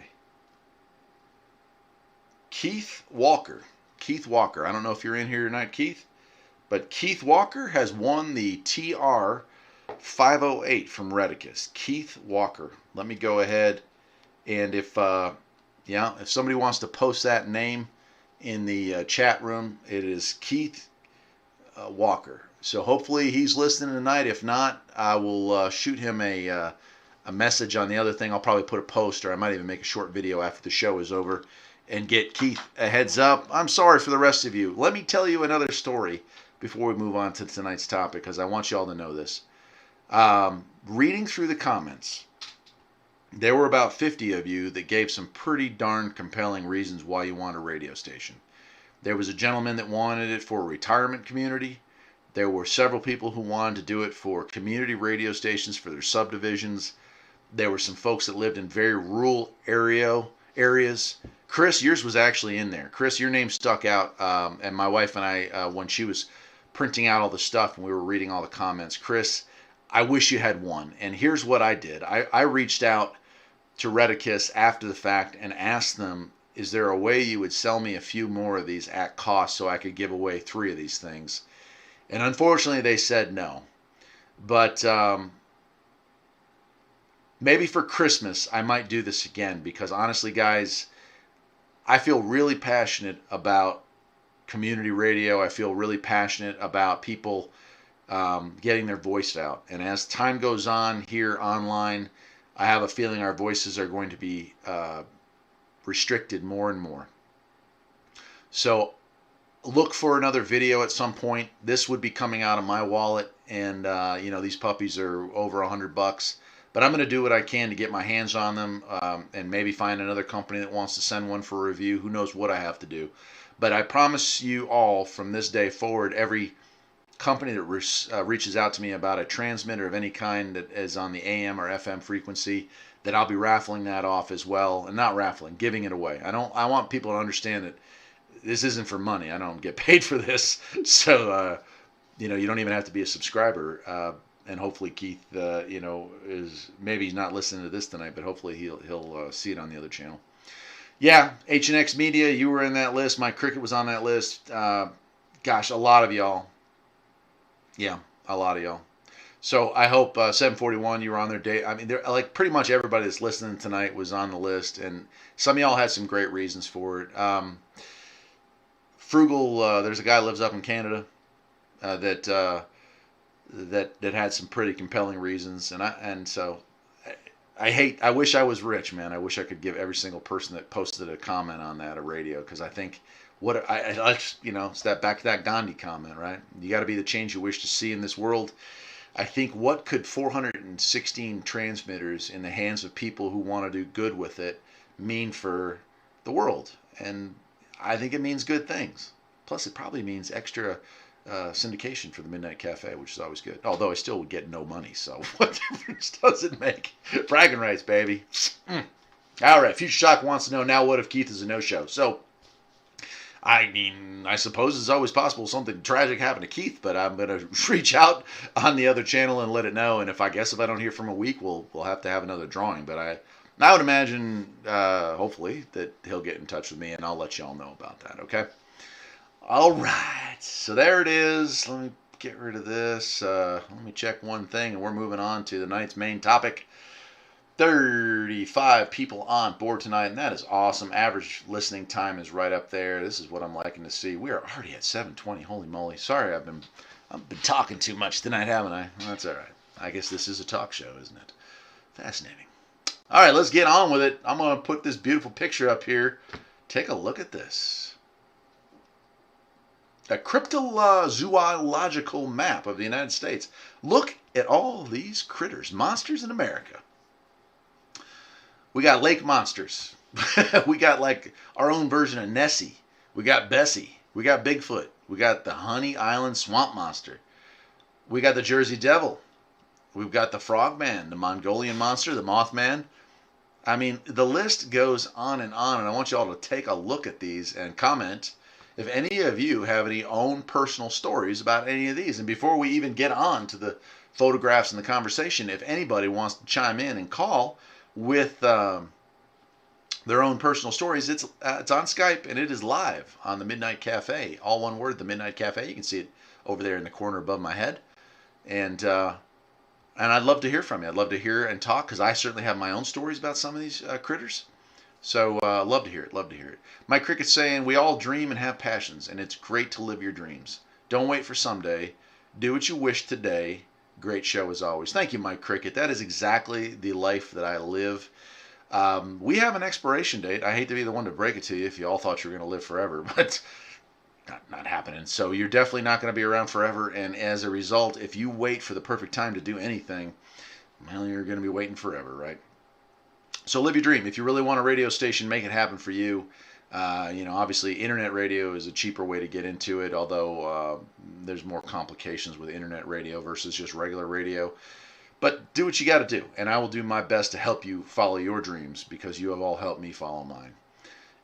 Keith Walker. Keith Walker. I don't know if you're in here tonight, Keith, but Keith Walker has won the TR 508 from Redicus. Keith Walker. Let me go ahead, and if somebody wants to post that name in the chat room, it is Keith Walker. So hopefully he's listening tonight. If not, I will shoot him a message on the other thing. I'll probably put a post, or I might even make a short video after the show is over and get Keith a heads up. I'm sorry for the rest of you. Let me tell you another story before we move on to tonight's topic, because I want you all to know this. Reading through the comments, there were about 50 of you that gave some pretty darn compelling reasons why you want a radio station. There was a gentleman that wanted it for a retirement community. There were several people who wanted to do it for community radio stations for their subdivisions. There were some folks that lived in very rural areas. Chris, yours was actually in there. Chris, your name stuck out. And my wife and I, when she was printing out all the stuff and we were reading all the comments, Chris, I wish you had one. And here's what I did. I reached out to Redicus after the fact and asked them, is there a way you would sell me a few more of these at cost so I could give away 3 of these things? And unfortunately, they said no. But maybe for Christmas, I might do this again, because honestly, guys, I feel really passionate about community radio. I feel really passionate about people getting their voice out. And as time goes on here online, I have a feeling our voices are going to be restricted more and more. So look for another video at some point. This would be coming out of my wallet, and these puppies are over $100. But I'm going to do what I can to get my hands on them, and maybe find another company that wants to send one for a review. Who knows what I have to do. But I promise you all, from this day forward, every company that reaches out to me about a transmitter of any kind that is on the AM or FM frequency, that I'll be raffling that off as well. And not raffling, giving it away. I want people to understand that this isn't for money. I don't get paid for this. So, you don't even have to be a subscriber. And hopefully Keith, is, maybe he's not listening to this tonight, but hopefully he'll see it on the other channel. Yeah, H&X Media, you were in that list. Mike Cricket was on that list. Gosh, a lot of y'all. Yeah, a lot of y'all. So I hope 741, you were on their day. I mean, like pretty much everybody that's listening tonight was on the list, and some of y'all had some great reasons for it. Frugal, there's a guy who lives up in Canada that had some pretty compelling reasons, and so I wish I was rich, man. I wish I could give every single person that posted a comment on that a radio, because I think it's that back to that Gandhi comment, right? You got to be the change you wish to see in this world. I think, what could 416 transmitters in the hands of people who want to do good with it mean for the world? And I think it means good things. Plus, it probably means extra syndication for the Midnight Cafe, which is always good. Although I still would get no money, so what difference does it make? Bragging rights, baby. All right, Future Shock wants to know, now what if Keith is a no-show? So, I mean, I suppose it's always possible something tragic happened to Keith, but I'm going to reach out on the other channel and let it know. And if I don't hear from a week, we'll have to have another drawing. But I would imagine, hopefully, that he'll get in touch with me, and I'll let y'all know about that, okay? All right, so there it is. Let me get rid of this. Let me check one thing, and we're moving on to the night's main topic. 35 people on board tonight, and that is awesome. Average listening time is right up there. This is what I'm liking to see. We are already at 7:20. Holy moly! Sorry, I've been talking too much tonight, haven't I? Well, that's all right. I guess this is a talk show, isn't it? Fascinating. All right, let's get on with it. I'm going to put this beautiful picture up here. Take a look at this. A cryptozoological map of the United States. Look at all these critters, monsters in America. We got lake monsters. We got like our own version of Nessie. We got Bessie. We got Bigfoot. We got the Honey Island Swamp Monster. We got the Jersey Devil. We've got the Frogman, the Mongolian Monster, the Mothman. I mean, the list goes on, and I want you all to take a look at these and comment if any of you have any own personal stories about any of these. And before we even get on to the photographs and the conversation, if anybody wants to chime in and call with their own personal stories, it's on Skype, and it is live on the Midnight Cafe. All one word, the Midnight Cafe. You can see it over there in the corner above my head. And I'd love to hear from you. I'd love to hear and talk, because I certainly have my own stories about some of these critters. So love to hear it. Love to hear it. Mike Cricket's saying, we all dream and have passions, and it's great to live your dreams. Don't wait for someday. Do what you wish today. Great show as always. Thank you, Mike Cricket. That is exactly the life that I live. We have an expiration date. I hate to be the one to break it to you if you all thought you were going to live forever, but not happening. So you're definitely not going to be around forever, and as a result, if you wait for the perfect time to do anything, well, you're going to be waiting forever, right? So live your dream. If you really want a radio station, make it happen for you. Obviously, internet radio is a cheaper way to get into it, although there's more complications with internet radio versus just regular radio. But do what you got to do, and I will do my best to help you follow your dreams, because you have all helped me follow mine.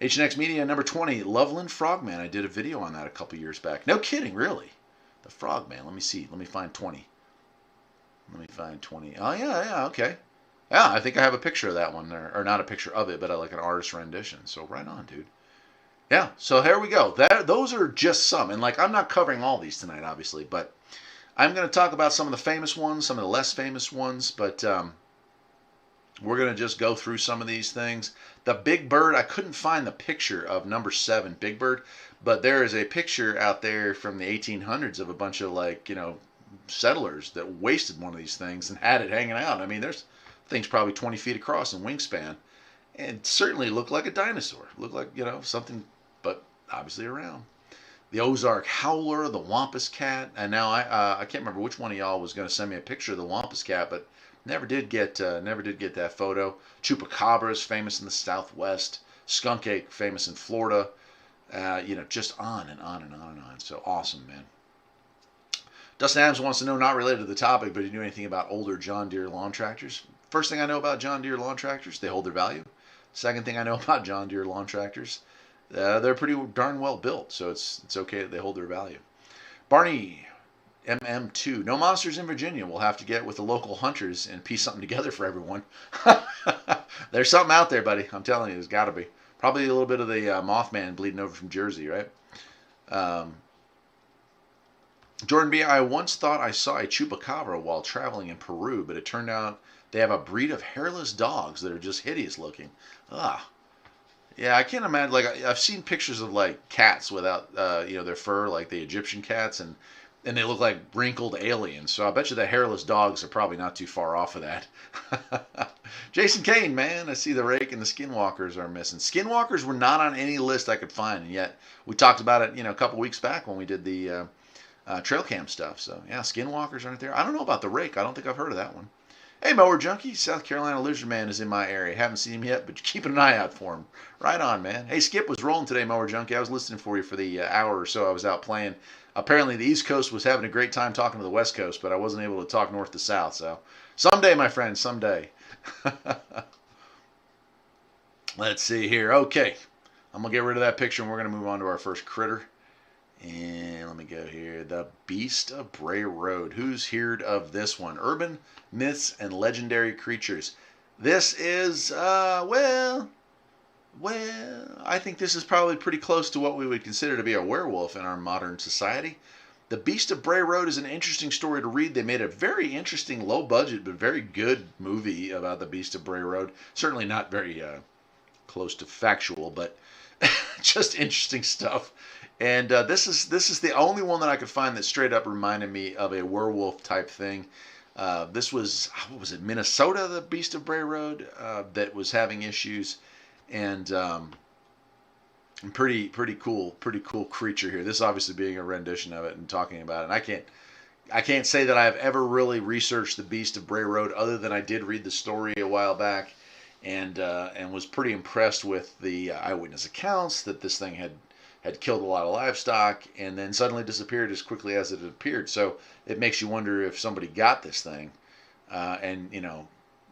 H&X Media, number 20, Loveland Frogman. I did a video on that a couple years back. No kidding, really. The Frogman. Let me see. Let me find 20. Oh, yeah, okay. Yeah, I think I have a picture of that one there. Or not a picture of it, but like an artist rendition. So right on, dude. Yeah, so here we go. Those are just some. And like, I'm not covering all these tonight, obviously, but I'm going to talk about some of the famous ones, some of the less famous ones, but we're going to just go through some of these things. The Big Bird, I couldn't find the picture of number 7, Big Bird, but there is a picture out there from the 1800s of a bunch of, like, settlers that wasted one of these things and had it hanging out. I mean, there's things probably 20 feet across in wingspan, and it certainly looked like a dinosaur. Looked like, something, but obviously around. The Ozark Howler, the Wampus Cat, and now I can't remember which one of y'all was going to send me a picture of the Wampus Cat, but never did get that photo. Chupacabra is famous in the Southwest. Skunk Ape famous in Florida. Just on and on and on and on. So awesome, man. Dustin Adams wants to know, not related to the topic, but do you know anything about older John Deere lawn tractors? First thing I know about John Deere lawn tractors, they hold their value. Second thing I know about John Deere lawn tractors, they're pretty darn well built, so it's okay that they hold their value. Barney MM2, no monsters in Virginia. We'll have to get with the local hunters and piece something together for everyone. There's something out there, buddy. I'm telling you, there's got to be. Probably a little bit of the Mothman bleeding over from Jersey, right? Jordan B., I once thought I saw a Chupacabra while traveling in Peru, but it turned out they have a breed of hairless dogs that are just hideous looking. Yeah, I can't imagine. Like, I've seen pictures of like cats without, their fur, like the Egyptian cats, and they look like wrinkled aliens. So I bet you the hairless dogs are probably not too far off of that. Jason Kane, man, I see the rake and the skinwalkers are missing. Skinwalkers were not on any list I could find, and yet we talked about it, a couple weeks back when we did the trail cam stuff. So yeah, skinwalkers aren't there. I don't know about the rake. I don't think I've heard of that one. Hey, Mower Junkie, South Carolina Lizard Man is in my area. Haven't seen him yet, but keeping an eye out for him. Right on, man. Hey, Skip was rolling today, Mower Junkie. I was listening for you for the hour or so I was out playing. Apparently, the East Coast was having a great time talking to the West Coast, but I wasn't able to talk north to south. So someday, my friend, someday. Let's see here. Okay, I'm going to get rid of that picture, and we're going to move on to our first critter. And let me go here. The Beast of Bray Road. Who's heard of this one? Urban Myths and Legendary Creatures. This is, well, I think this is probably pretty close to what we would consider to be a werewolf in our modern society. The Beast of Bray Road is an interesting story to read. They made a very interesting, low-budget, but very good movie about the Beast of Bray Road. Certainly not very close to factual, but just interesting stuff. And this is the only one that I could find that straight up reminded me of a werewolf type thing. This was, what was it, Minnesota, the Beast of Bray Road, that was having issues, and pretty cool creature here. This obviously being a rendition of it and talking about it. And I can't say that I've ever really researched the Beast of Bray Road, other than I did read the story a while back, and was pretty impressed with the eyewitness accounts that this thing had killed a lot of livestock and then suddenly disappeared as quickly as it had appeared. So it makes you wonder if somebody got this thing, and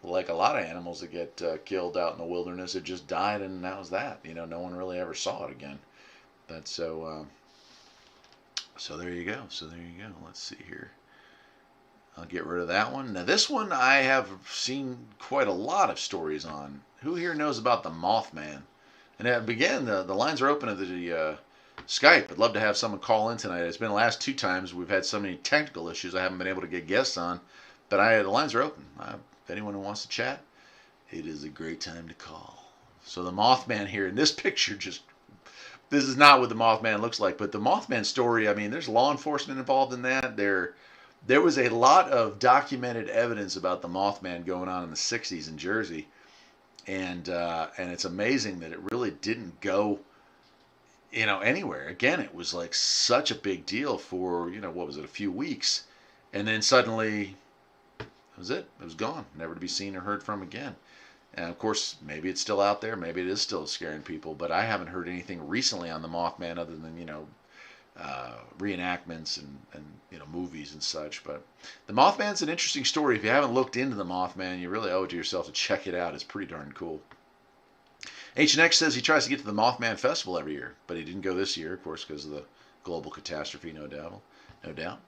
like a lot of animals that get killed out in the wilderness, it just died and that was that. No one really ever saw it again. But so there you go. Let's see here. I'll get rid of that one. Now this one I have seen quite a lot of stories on. Who here knows about the Mothman? And again, the lines are open at the Skype. I'd love to have someone call in tonight. It's been the last 2 times we've had so many technical issues I haven't been able to get guests on. But the lines are open. If anyone who wants to chat, it is a great time to call. So the Mothman here in this picture, this is not what the Mothman looks like. But the Mothman story, I mean, there's law enforcement involved in that. There was a lot of documented evidence about the Mothman going on in the 60s in Jersey. And it's amazing that it really didn't go, anywhere. Again, it was like such a big deal for, what was it, a few weeks. And then suddenly, that was it. It was gone. Never to be seen or heard from again. And of course, maybe it's still out there. Maybe it is still scaring people. But I haven't heard anything recently on the Mothman other than, reenactments and movies and such. But the Mothman's an interesting story. If you haven't looked into the Mothman, you really owe it to yourself to check it out. It's pretty darn cool. H&X says he tries to get to the Mothman Festival every year, but he didn't go this year, of course, because of the global catastrophe, no doubt.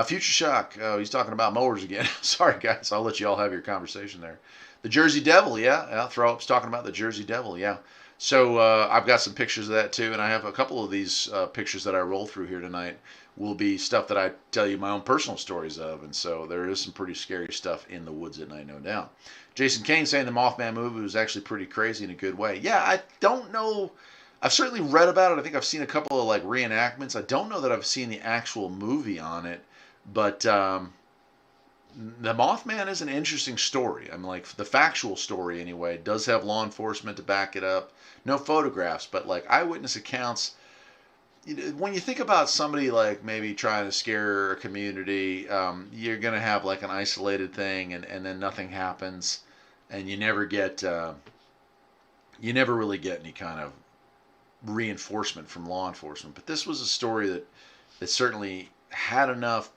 Future Shock, he's talking about mowers again. Sorry, guys, I'll let you all have your conversation there. The Jersey Devil, yeah. Throw Up's talking about the Jersey Devil, yeah. So I've got some pictures of that too, and I have a couple of these pictures that I roll through here tonight will be stuff that I tell you my own personal stories of, and so there is some pretty scary stuff in the woods at night, no doubt. Jason Kane saying the Mothman movie was actually pretty crazy in a good way. Yeah, I don't know. I've certainly read about it. I think I've seen a couple of reenactments. I don't know that I've seen the actual movie on it, but the Mothman is an interesting story. I mean, the factual story anyway. It does have law enforcement to back it up. No photographs, but eyewitness accounts. When you think about somebody maybe trying to scare a community, you're going to have an isolated thing and then nothing happens, and you never really get any kind of reinforcement from law enforcement. But this was a story that certainly had enough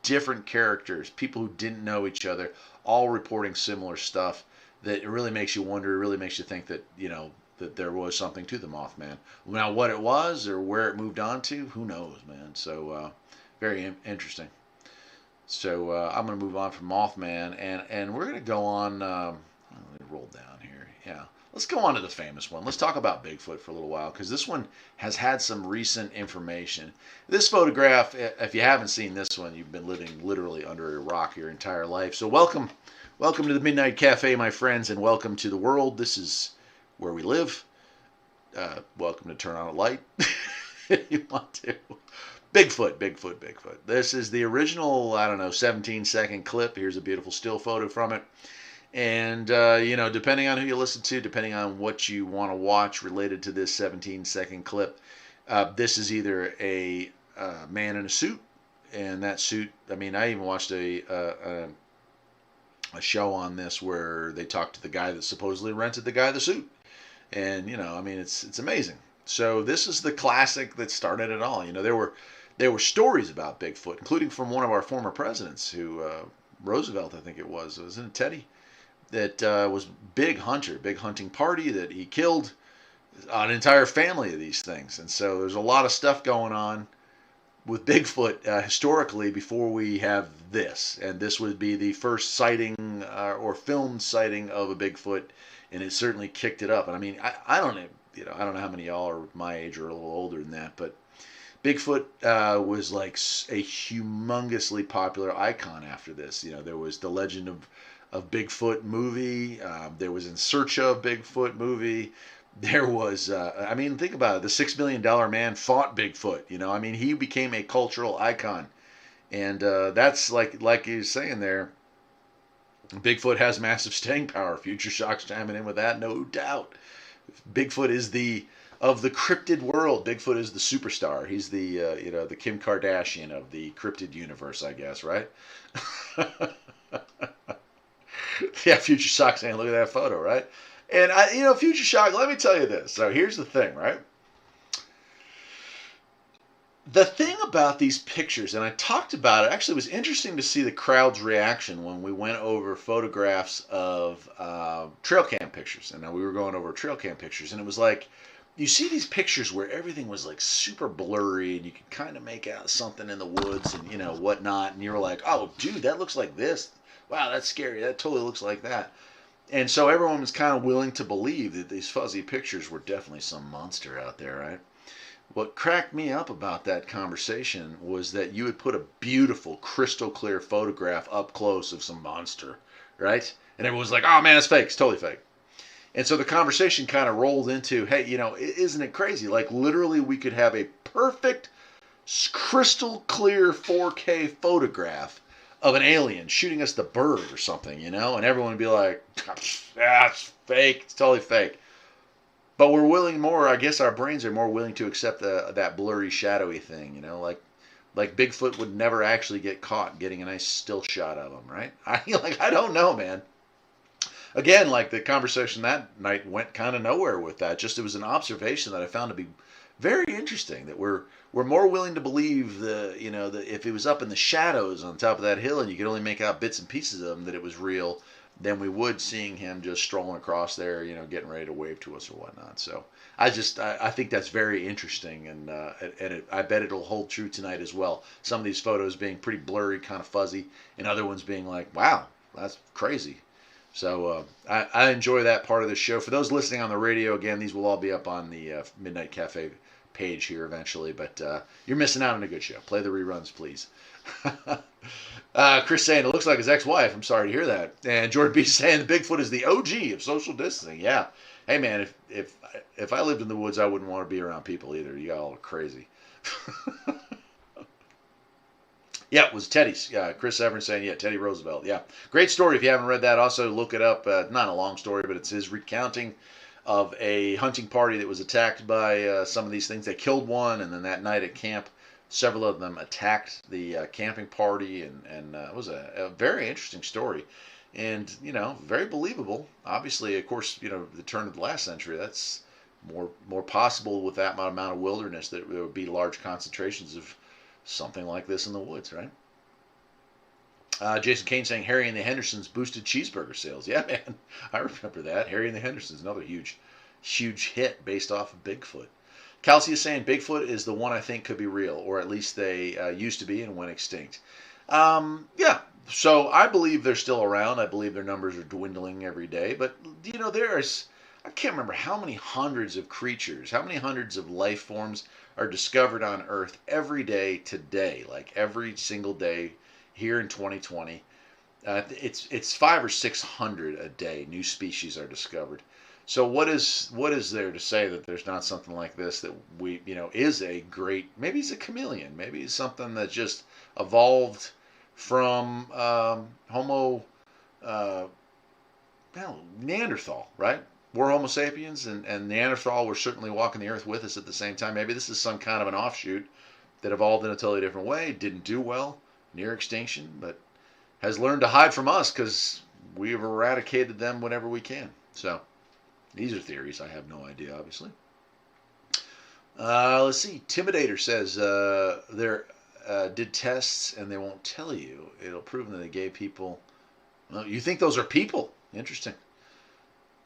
different characters, people who didn't know each other, all reporting similar stuff, that it really makes you wonder, it really makes you think that, that there was something to the Mothman. Now, what it was or where it moved on to, who knows, man. So, very interesting. So, I'm going to move on from Mothman, and we're going to go on, let me roll down here, yeah. Let's go on to the famous one. Let's talk about Bigfoot for a little while, because this one has had some recent information. This photograph, if you haven't seen this one, you've been living literally under a rock your entire life. So welcome to the Midnight Cafe, my friends, and welcome to the world. This is where we live. Welcome to turn on a light if you want to. Bigfoot. This is the original, 17-second clip. Here's a beautiful still photo from it. And, depending on who you listen to, depending on what you want to watch related to this 17-second clip, this is either a man in a suit, and that suit. I mean, I even watched a show on this where they talked to the guy that supposedly rented the guy the suit, and I mean, it's amazing. So this is the classic that started it all. There were stories about Bigfoot, including from one of our former presidents, who Roosevelt, I think it was. Wasn't it Teddy? That was big hunter, big hunting party that he killed an entire family of these things. And so there's a lot of stuff going on with Bigfoot historically before we have this. And this would be the first sighting or filmed sighting of a Bigfoot, and it certainly kicked it up. And I mean, I don't know, I don't know how many of y'all are my age or a little older than that, but Bigfoot was like a humongously popular icon after this. There was the Legend of Bigfoot movie. There was In Search of Bigfoot movie. There was, I mean, think about it. The $6 Million Man fought Bigfoot. I mean, he became a cultural icon. And that's like he was saying there, Bigfoot has massive staying power. Future Shock's chiming in with that, no doubt. Bigfoot is of the cryptid world. Bigfoot is the superstar. He's the, the Kim Kardashian of the cryptid universe, I guess, right? Yeah, Future Shock saying, look at that photo, right? And, Future Shock, let me tell you this. So here's the thing, right? The thing about these pictures, and I talked about it, actually it was interesting to see the crowd's reaction when we went over photographs of trail cam pictures. And now we were going over trail cam pictures, and it was like, you see these pictures where everything was like super blurry, and you could kind of make out something in the woods and, whatnot. And you were like, oh, dude, that looks like this. Wow, that's scary. That totally looks like that. And so everyone was kind of willing to believe that these fuzzy pictures were definitely some monster out there, right? What cracked me up about that conversation was that you would put a beautiful, crystal clear photograph up close of some monster, right? And everyone was like, oh man, it's fake. It's totally fake. And so the conversation kind of rolled into, hey, isn't it crazy? Like literally we could have a perfect, crystal clear 4K photograph of an alien shooting us the bird or something, and everyone would be like, it's fake. It's totally fake. But we're willing more, I guess our brains are more willing to accept that blurry, shadowy thing, like Bigfoot would never actually get caught getting a nice still shot of him, right? I don't know, man. Again, like the conversation that night went kind of nowhere with that. Just it was an observation that I found to be very interesting, that we're more willing to believe that if it was up in the shadows on top of that hill and you could only make out bits and pieces of him, that it was real, than we would seeing him just strolling across there, getting ready to wave to us or whatnot. So I think that's very interesting, and I bet it'll hold true tonight as well. Some of these photos being pretty blurry, kind of fuzzy, and other ones being like, wow, that's crazy. So I enjoy that part of the show. For those listening on the radio, again, these will all be up on the Midnight Cafe page here eventually, but you're missing out on a good show. Play the reruns, please. Chris saying, it looks like his ex-wife. I'm sorry to hear that. And Jordan B saying, the Bigfoot is the OG of social distancing. Yeah. Hey, man, if I lived in the woods, I wouldn't want to be around people either. You all are crazy. Yeah, it was Teddy's. Chris Evans saying, yeah, Teddy Roosevelt. Yeah, great story. If you haven't read that, also look it up. Not a long story, but it's his recounting of a hunting party that was attacked by some of these things. They killed one, and then that night at camp, several of them attacked the camping party, and it was a very interesting story. And, very believable. Obviously, of course, the turn of the last century, that's more possible with that amount of wilderness, that there would be large concentrations of something like this in the woods, right? Jason Kane saying Harry and the Hendersons boosted cheeseburger sales. Yeah, man, I remember that. Harry and the Hendersons, another huge hit based off of Bigfoot. Kelsey is saying Bigfoot is the one I think could be real, or at least they used to be and went extinct. Yeah, so I believe they're still around. I believe their numbers are dwindling every day. But, I can't remember how many hundreds of creatures, how many hundreds of life forms are discovered on Earth every day today, like every single day here in 2020. It's 500 or 600 a day. New species are discovered. So what is there to say that there's not something like this that is a great, maybe it's a chameleon, maybe it's something that just evolved from Homo Neanderthal, right? We're Homo sapiens, and Neanderthal were certainly walking the earth with us at the same time. Maybe this is some kind of an offshoot that evolved in a totally different way, didn't do well, near extinction, but has learned to hide from us because we have eradicated them whenever we can. So these are theories. I have no idea, obviously. Let's see. Timidator says they did tests and they won't tell you. It'll prove that they gave people. Well, you think those are people? Interesting.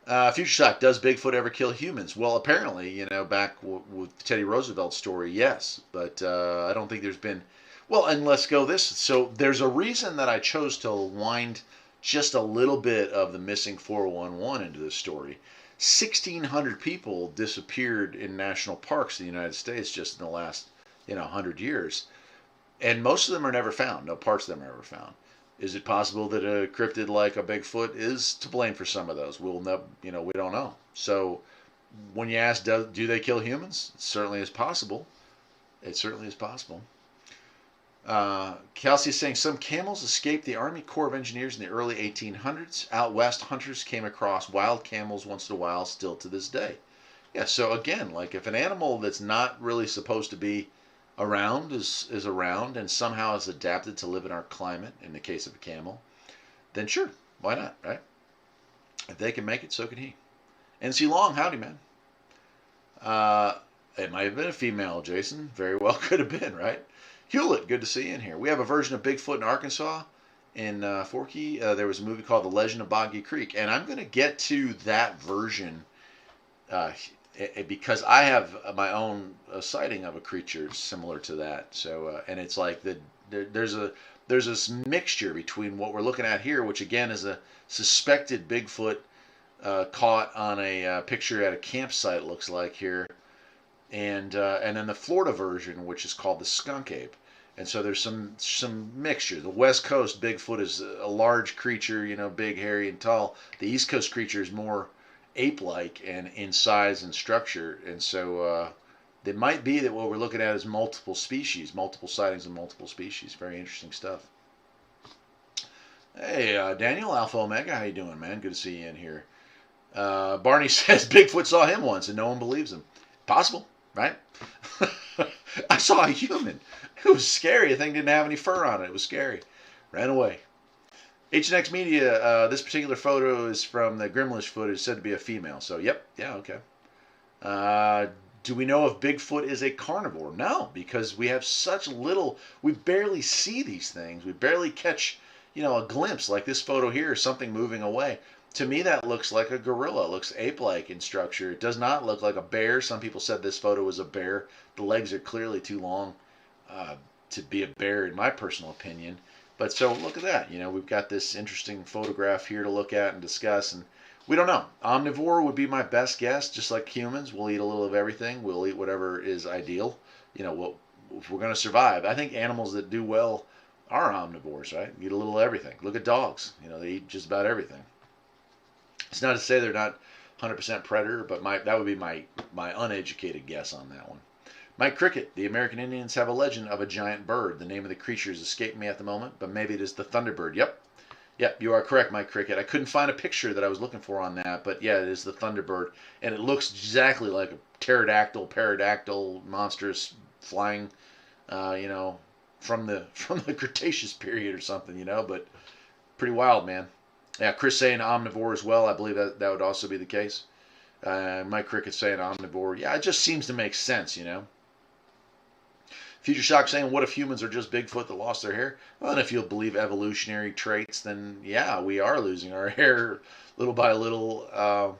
Future Shock, does Bigfoot ever kill humans? Well, apparently, back with Teddy Roosevelt's story, yes. But I don't think there's been. Well, and let's go this. So there's a reason that I chose to wind just a little bit of the missing 411 into this story. 1,600 people disappeared in national parks in the United States just in the last, 100 years. And most of them are never found. No parts of them are ever found. Is it possible that a cryptid like a Bigfoot is to blame for some of those? We'll never, we don't know. So when you ask, do they kill humans? It certainly is possible. It certainly is possible. Kelsey is saying some camels escaped the Army Corps of Engineers in the early 1800s. Out west, hunters came across wild camels once in a while, still to this day. Yeah, so again, like if an animal that's not really supposed to be around is around and somehow has adapted to live in our climate, in the case of a camel, then sure, why not, right? If they can make it, so can he. NC Long, howdy, man. It might have been a female, Jason. Very well could have been, right? Hewlett, good to see you in here. We have a version of Bigfoot in Arkansas. In Forky, there was a movie called The Legend of Boggy Creek, and I'm going to get to that version because I have my own sighting of a creature similar to that. So, and it's like there's this mixture between what we're looking at here, which again is a suspected Bigfoot caught on a picture at a campsite, it looks like here, and then the Florida version, which is called the skunk ape. And so there's some mixture. The West Coast Bigfoot is a large creature, big, hairy, and tall. The East Coast creature is more ape-like and in size and structure. And so it might be that what we're looking at is multiple species, multiple sightings of multiple species. Very interesting stuff. Hey, Daniel, Alpha Omega, how you doing, man? Good to see you in here. Barney says Bigfoot saw him once and no one believes him. Possible, right? I saw a human. It was scary. The thing didn't have any fur on it. It was scary. Ran away. H&X Media, this particular photo is from the Grimlish footage, said to be a female. So, yep. Yeah, okay. Do we know if Bigfoot is a carnivore? No, because we have such little, we barely see these things. We barely catch, a glimpse, like this photo here, something moving away. To me, that looks like a gorilla. It looks ape-like in structure. It does not look like a bear. Some people said this photo was a bear. The legs are clearly too long to be a bear, in my personal opinion. But so look at that. We've got this interesting photograph here to look at and discuss. And we don't know. Omnivore would be my best guess. Just like humans, we'll eat a little of everything. We'll eat whatever is ideal. If we're going to survive. I think animals that do well are omnivores, right? Eat a little of everything. Look at dogs. They eat just about everything. It's not to say they're not 100% predator, but that would be my uneducated guess on that one. Mike Cricket, the American Indians have a legend of a giant bird. The name of the creature is escaping me at the moment, but maybe it is the Thunderbird. Yep, you are correct, Mike Cricket. I couldn't find a picture that I was looking for on that, but yeah, it is the Thunderbird, and it looks exactly like a pterodactyl, monstrous, flying, from the Cretaceous period or something, but pretty wild, man. Yeah, Chris saying omnivore as well. I believe that would also be the case. Mike Cricket saying omnivore. Yeah, it just seems to make sense, Future Shock saying, what if humans are just Bigfoot that lost their hair? Well, and if you'll believe evolutionary traits, then yeah, we are losing our hair little by little.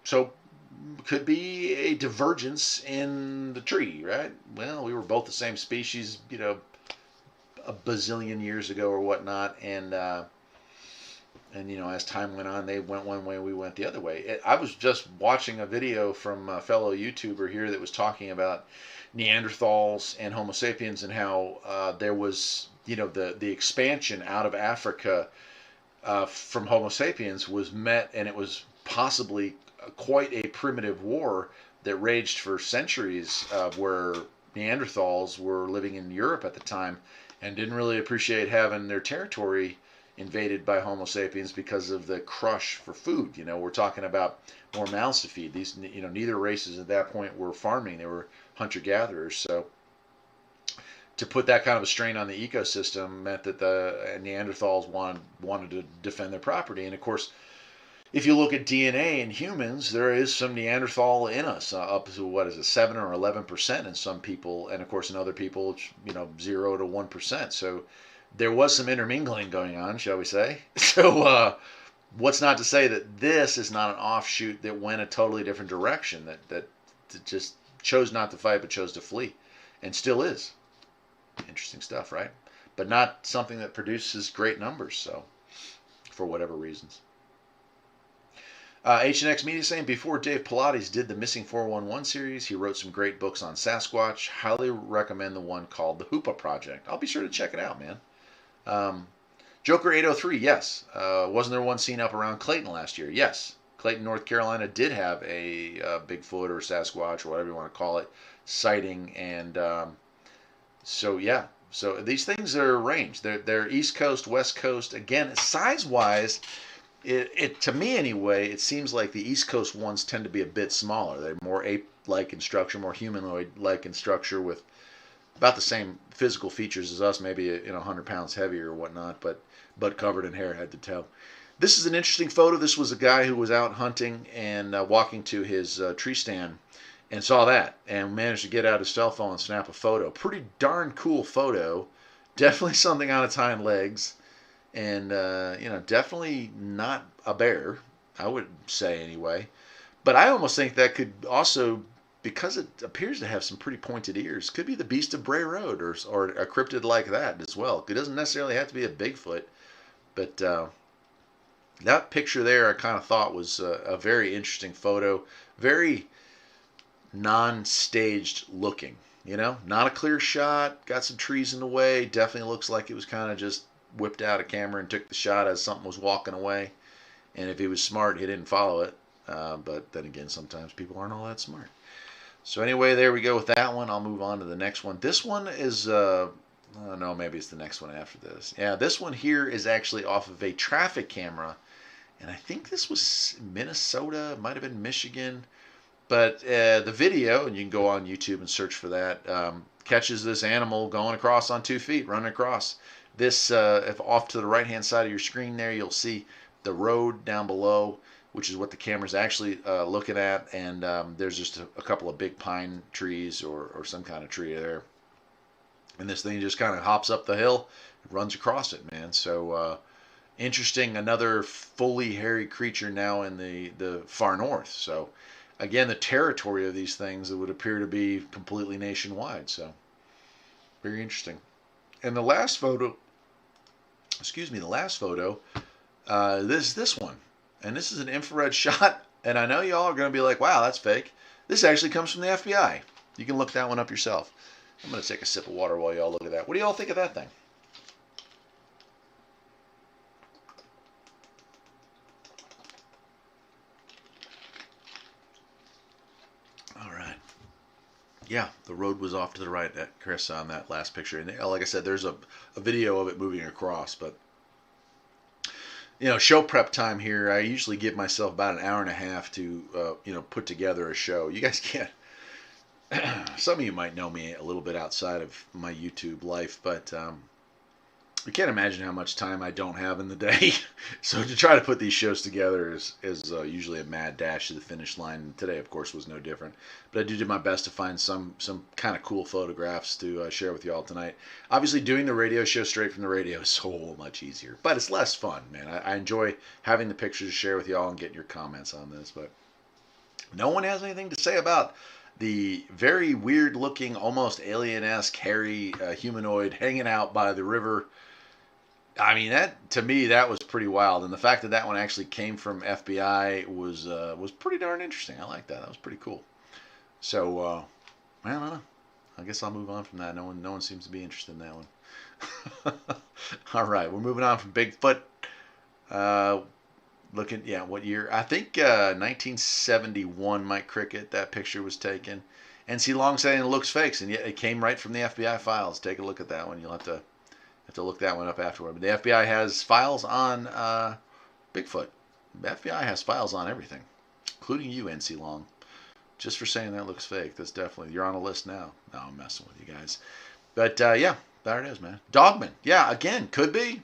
So could be a divergence in the tree, right? Well, we were both the same species, a bazillion years ago or whatnot, and as time went on, they went one way, we went the other way. I was just watching a video from a fellow YouTuber here that was talking about Neanderthals and Homo sapiens and how there was, the expansion out of Africa from Homo sapiens was met, and it was possibly quite a primitive war that raged for centuries, where Neanderthals were living in Europe at the time and didn't really appreciate having their territory invaded by Homo sapiens because of the crush for food. We're talking about more mouths to feed. These, neither races at that point were farming. They were hunter-gatherers. So to put that kind of a strain on the ecosystem meant that the Neanderthals wanted to defend their property. And of course, if you look at DNA in humans, there is some Neanderthal in us, up to what is it, 7 or 11% in some people, and of course in other people, it's 0 to 1%. So there was some intermingling going on, shall we say? So what's not to say that this is not an offshoot that went a totally different direction, that just chose not to fight but chose to flee, and still is. Interesting stuff, right? But not something that produces great numbers, so, for whatever reasons. H&X Media saying, before Dave Pilates did the Missing 411 series, he wrote some great books on Sasquatch. Highly recommend the one called The Hoopa Project. I'll be sure to check it out, man. Joker 803, yes. Wasn't there one seen up around Clayton last year? Yes. Clayton, North Carolina did have a Bigfoot or Sasquatch or whatever you want to call it sighting, and so yeah. So these things are range. They're East Coast, West Coast. Again, size-wise, it to me anyway, it seems like the East Coast ones tend to be a bit smaller. They're more ape-like in structure, more humanoid-like in structure, with about the same physical features as us, maybe 100 pounds heavier or whatnot, but covered in hair head to toe. This is an interesting photo. This was a guy who was out hunting and walking to his tree stand and saw that and managed to get out his cell phone and snap a photo. Pretty darn cool photo. Definitely something on its hind legs, and definitely not a bear, I would say anyway. But I almost think that could also, because it appears to have some pretty pointed ears, could be the beast of Bray Road or a cryptid like that as well. It doesn't necessarily have to be a Bigfoot, but that picture there I kind of thought was a very interesting photo. Very non-staged looking, not a clear shot, got some trees in the way, definitely looks like it was kind of just whipped out a camera and took the shot as something was walking away, and if he was smart, he didn't follow it, but then again, sometimes people aren't all that smart. So anyway, there we go with that one. I'll move on to the next one. This one is, no, maybe it's the next one after this. Yeah, this one here is actually off of a traffic camera, and I think this was Minnesota, might have been Michigan. But the video, and you can go on YouTube and search for that, catches this animal going across on 2 feet, running across. This, if off to the right-hand side of your screen there, you'll see the road down below, which is what the camera's actually looking at. And there's just a couple of big pine trees or some kind of tree there. And this thing just kind of hops up the hill, runs across it, man. So interesting, another fully hairy creature now in the far north. So again, the territory of these things, it would appear to be completely nationwide. So very interesting. And the last photo, this one. And this is an infrared shot. And I know y'all are going to be like, wow, that's fake. This actually comes from the FBI. You can look that one up yourself. I'm going to take a sip of water while y'all look at that. What do y'all think of that thing? Yeah, the road was off to the right, Chris, on that last picture. And like I said, there's a video of it moving across. But, show prep time here, I usually give myself about an hour and a half to, put together a show. You guys can't, some of you might know me a little bit outside of my YouTube life, but you can't imagine how much time I don't have in the day. So to try to put these shows together is usually a mad dash to the finish line. Today, of course, was no different. But I do my best to find some kind of cool photographs to share with you all tonight. Obviously, doing the radio show straight from the radio is so much easier. But it's less fun, man. I enjoy having the pictures to share with you all and getting your comments on this. But no one has anything to say about the very weird-looking, almost alien-esque, hairy humanoid hanging out by the river. I mean, to me, that was pretty wild. And the fact that one actually came from FBI was pretty darn interesting. I like that. That was pretty cool. So, I don't know. I guess I'll move on from that. No one seems to be interested in that one. All right, we're moving on from Bigfoot. What year? I think 1971, Mike Cricket, that picture was taken. NC Long saying it looks fake, and yet it came right from the FBI files. Take a look at that one. You'll have to look that one up afterward. But the FBI has files on Bigfoot. The FBI has files on everything, including you, NC Long. Just for saying that looks fake. That's definitely, you're on a list now. No, I'm messing with you guys. But yeah, there it is, man. Dogman. Yeah, again, could be.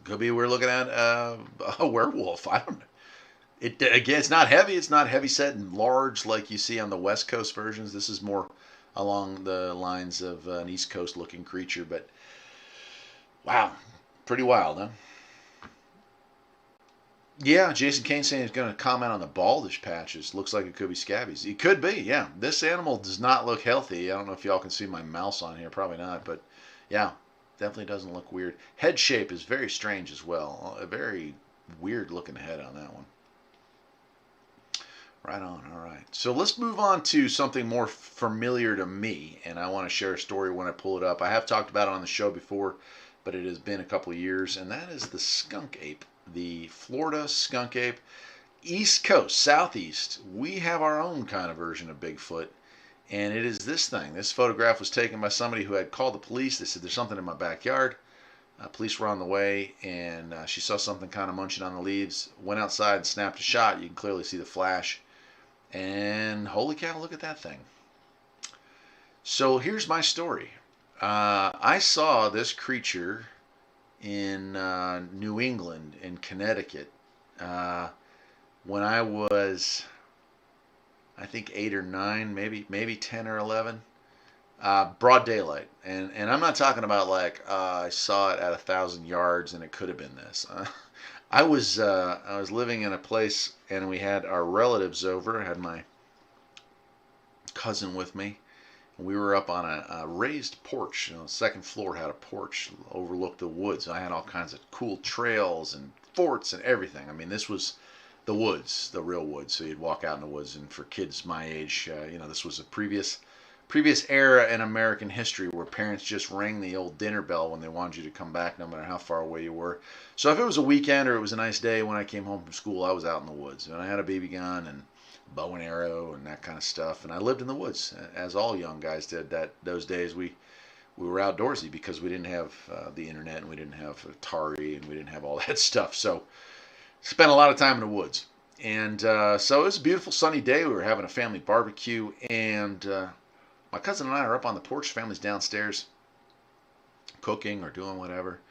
Could be we're looking at a werewolf. I don't know. It again, it's not heavy. It's not heavy set and large like you see on the West Coast versions. This is more along the lines of an East Coast looking creature. But wow, pretty wild, huh? Yeah, Jason Kane saying he's going to comment on the baldish patches. Looks like it could be scabies. It could be, yeah. This animal does not look healthy. I don't know if y'all can see my mouse on here. Probably not, but yeah, definitely doesn't look weird. Head shape is very strange as well. A very weird looking head on that one. Right on. All right. So let's move on to something more familiar to me, and I want to share a story when I pull it up. I have talked about it on the show before, but it has been a couple of years, and that is the skunk ape, the Florida skunk ape. East Coast, Southeast, we have our own kind of version of Bigfoot, and it is this thing. This photograph was taken by somebody who had called the police. They said there's something in my backyard. Police were on the way, and she saw something kind of munching on the leaves. Went outside and snapped a shot. You can clearly see the flash. And holy cow, look at that thing. So here's my story. I saw this creature in New England, in Connecticut, when I was, I think 8 or 9, maybe 10 or 11. Broad daylight, and I'm not talking about like I saw it at 1,000 yards and it could have been this. I was living in a place and we had our relatives over. I had my cousin with me. We were up on a raised porch. You know, the second floor had a porch, overlooked the woods. I had all kinds of cool trails and forts and everything. I mean, this was the woods, the real woods. So you'd walk out in the woods, and for kids my age, this was a previous era in American history where parents just rang the old dinner bell when they wanted you to come back, no matter how far away you were. So if it was a weekend or it was a nice day when I came home from school, I was out in the woods. And I had a BB gun and bow and arrow and that kind of stuff. And I lived in the woods, as all young guys did. Those days we were outdoorsy because we didn't have the internet, and we didn't have Atari, and we didn't have all that stuff. So spent a lot of time in the woods. And so it was a beautiful sunny day. We were having a family barbecue, and my cousin and I are up on the porch. Family's downstairs cooking or doing whatever.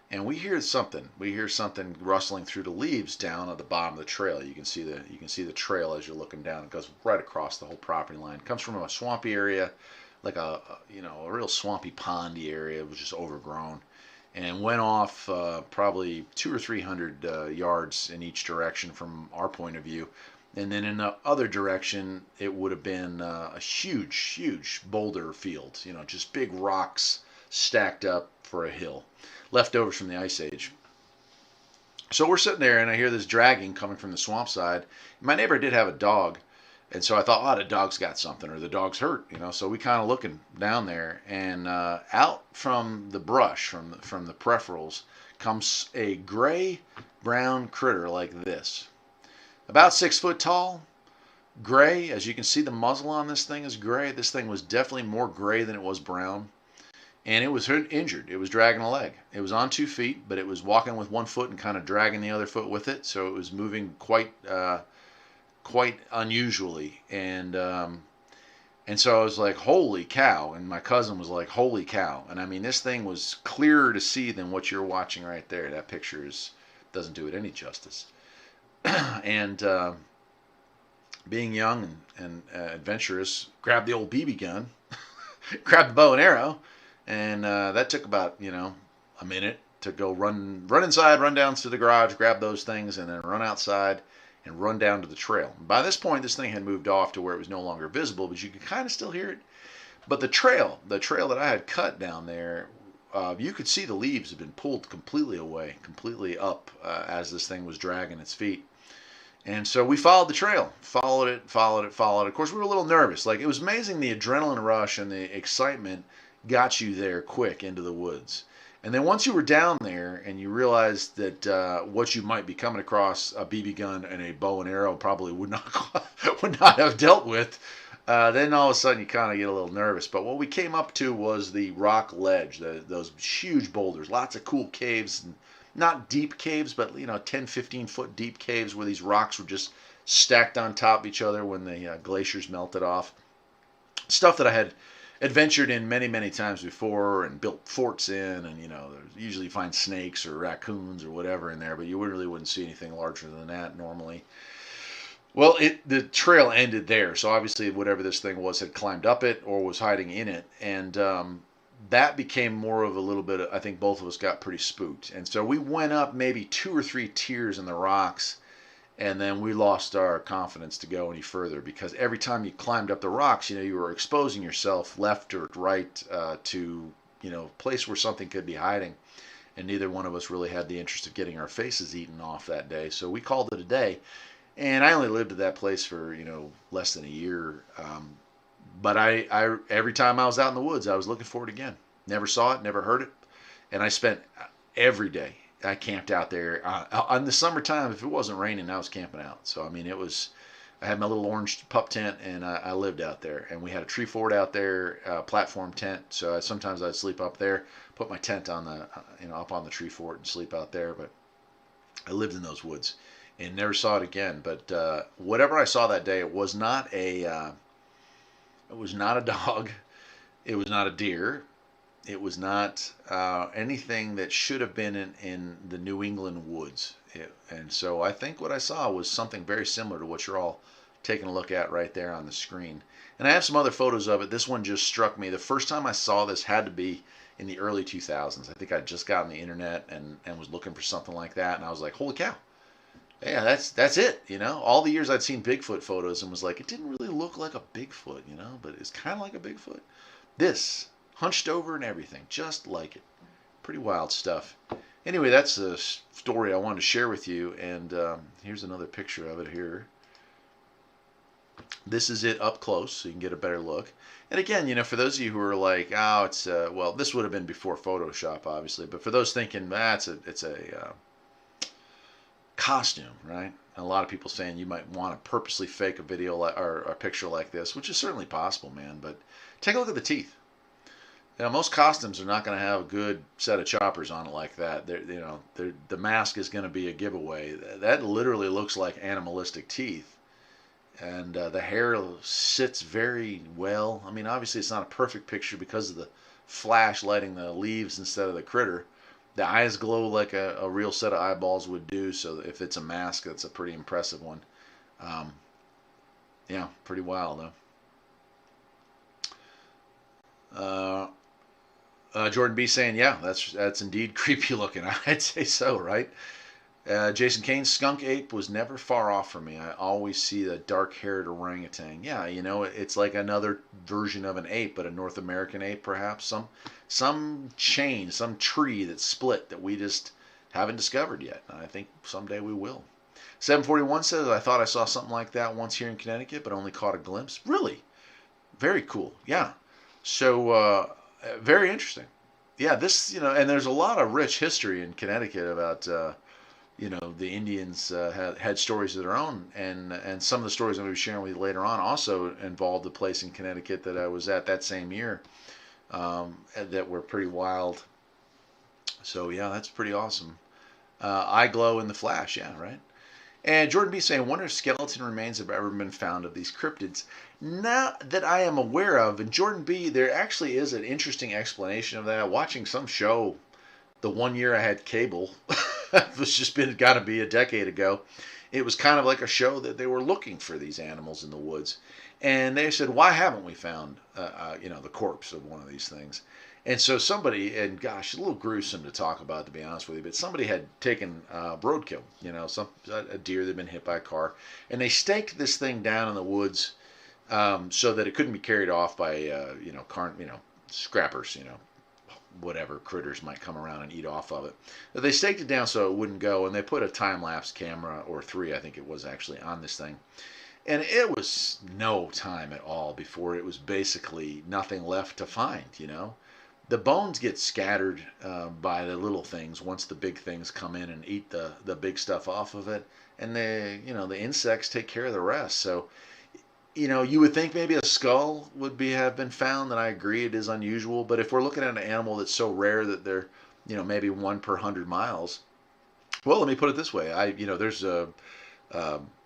And we hear something. We hear something rustling through the leaves down at the bottom of the trail. You can see the trail as you're looking down. It goes right across the whole property line. It comes from a swampy area, like a real swampy pondy area. It was just overgrown, and went off probably 200 or 300 yards in each direction from our point of view. And then in the other direction, it would have been a huge, huge boulder field. Just big rocks stacked up for a hill, leftovers from the Ice Age. So we're sitting there, and I hear this dragging coming from the swamp side. My neighbor did have a dog, and so I thought, oh, the dog's got something, or the dog's hurt. So we kind of looking down there, and out from the brush, from the peripherals, comes a gray-brown critter like this. About 6 foot tall, gray. As you can see, the muzzle on this thing is gray. This thing was definitely more gray than it was brown. And it was injured. It was dragging a leg. It was on 2 feet, but it was walking with 1 foot and kind of dragging the other foot with it. So it was moving quite unusually. And so I was like, holy cow. And my cousin was like, holy cow. And I mean, this thing was clearer to see than what you're watching right there. That picture doesn't do it any justice. And being young and adventurous, grabbed the old BB gun, grabbed the bow and arrow, and that took about a minute to go run inside, run down to the garage, grab those things, and then run outside and run down to the trail. By this point, this thing had moved off to where it was no longer visible, but you could kind of still hear it. But the trail that I had cut down there, you could see the leaves had been pulled completely away, completely up as this thing was dragging its feet. And so we followed the trail, followed it. Of course, we were a little nervous. Like, it was amazing, the adrenaline rush and the excitement got you there quick into the woods. And then once you were down there and you realized that what you might be coming across, a BB gun and a bow and arrow, probably would not have dealt with, then all of a sudden you kind of get a little nervous. But what we came up to was the rock ledge, those huge boulders, lots of cool caves, and not deep caves, but 10, 15 foot deep caves where these rocks were just stacked on top of each other when the glaciers melted off. Stuff that I had adventured in many, many times before and built forts in, and usually you find snakes or raccoons or whatever in there, but you really wouldn't see anything larger than that normally. Well, the trail ended there, so obviously whatever this thing was had climbed up it or was hiding in it, and that became more of a little bit of, I think both of us got pretty spooked, and so we went up maybe 2 or 3 tiers in the rocks, and then we lost our confidence to go any further, because every time you climbed up the rocks, you were exposing yourself left or right to a place where something could be hiding, and neither one of us really had the interest of getting our faces eaten off that day, so we called it a day. And I only lived at that place for less than a year, but I every time I was out in the woods, I was looking for it again. Never saw it, never heard it, and I spent every day. I camped out there in the summertime. If it wasn't raining, I was camping out. So I mean, it was. I had my little orange pup tent, and I lived out there. And we had a tree fort out there, platform tent. So sometimes I'd sleep up there, put my tent on the up on the tree fort and sleep out there. But I lived in those woods and never saw it again. But whatever I saw that day, it was not a dog, it was not a deer, it was not anything that should have been in the New England woods. And so I think what I saw was something very similar to what you're all taking a look at right there on the screen. And I have some other photos of it. This one just struck me. The first time I saw this had to be in the early 2000s. I think I'd just got on the internet and was looking for something like that, and I was like, holy cow. Yeah, that's it, All the years I'd seen Bigfoot photos and was like, it didn't really look like a Bigfoot, but it's kind of like a Bigfoot. This, hunched over and everything, just like it. Pretty wild stuff. Anyway, that's the story I wanted to share with you, and here's another picture of it here. This is it up close, so you can get a better look. And again, for those of you who are like, oh, it's, well, this would have been before Photoshop, obviously, but for those thinking, it's a costume, right? And a lot of people saying you might want to purposely fake a video or a picture like this, which is certainly possible, man. But take a look at the teeth. Most costumes are not going to have a good set of choppers on it like that. The mask is going to be a giveaway. That literally looks like animalistic teeth, and the hair sits very well. I mean, obviously it's not a perfect picture because of the flash lighting the leaves instead of the critter. The eyes glow like a real set of eyeballs would do, so if it's a mask, that's a pretty impressive one. Yeah, pretty wild, though. Jordan B saying, yeah, that's indeed creepy looking. I'd say so, right? Jason Kane's skunk ape was never far off from me. I always see the dark-haired orangutan. Yeah, it's like another version of an ape, but a North American ape, perhaps. Some chain, some tree that's split that we just haven't discovered yet. And I think someday we will. 741 says, I thought I saw something like that once here in Connecticut, but only caught a glimpse. Really? Very cool. Yeah. So, very interesting. Yeah, this, and there's a lot of rich history in Connecticut about, the Indians had stories of their own, and some of the stories I'm going to be sharing with you later on also involved a place in Connecticut that I was at that same year that were pretty wild. So yeah, that's pretty awesome. Eye glow in the flash, yeah, right? And Jordan B saying, wonder if skeleton remains have ever been found of these cryptids. Not that I am aware of. And Jordan B, there actually is an interesting explanation of that. Watching some show, the one year I had cable, it was just got to be a decade ago. It was kind of like a show that they were looking for these animals in the woods. And they said, why haven't we found, the corpse of one of these things? And so somebody, and gosh, a little gruesome to talk about, to be honest with you, but somebody had taken roadkill, a deer that had been hit by a car, and they staked this thing down in the woods so that it couldn't be carried off by, scrappers, whatever critters might come around and eat off of it. But they staked it down so it wouldn't go, and they put a time-lapse camera, or 3, I think it was actually, on this thing. And it was no time at all before it was basically nothing left to find, The bones get scattered by the little things once the big things come in and eat the big stuff off of it. And the insects take care of the rest. So, you would think maybe a skull would have been found, and I agree it is unusual. But if we're looking at an animal that's so rare that they're, maybe 1 per 100 miles. Well, let me put it this way. There's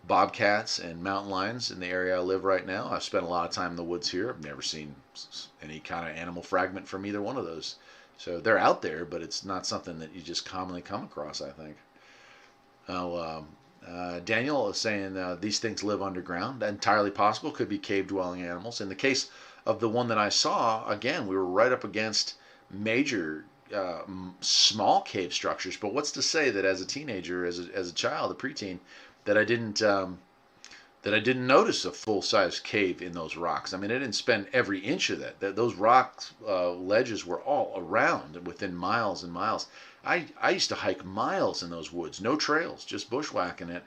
bobcats and mountain lions in the area I live right now. I've spent a lot of time in the woods here. I've never seen any kind of animal fragment from either one of those. So they're out there, but it's not something that you just commonly come across, I think. Daniel is saying these things live underground. Entirely possible. Could be cave-dwelling animals. In the case of the one that I saw, again, we were right up against major small cave structures. But what's to say that as a teenager, as a child, a preteen, that I didn't notice a full-size cave in those rocks. I mean, I didn't spend every inch of that. Those rock ledges were all around, within miles and miles. I used to hike miles in those woods, no trails, just bushwhacking it,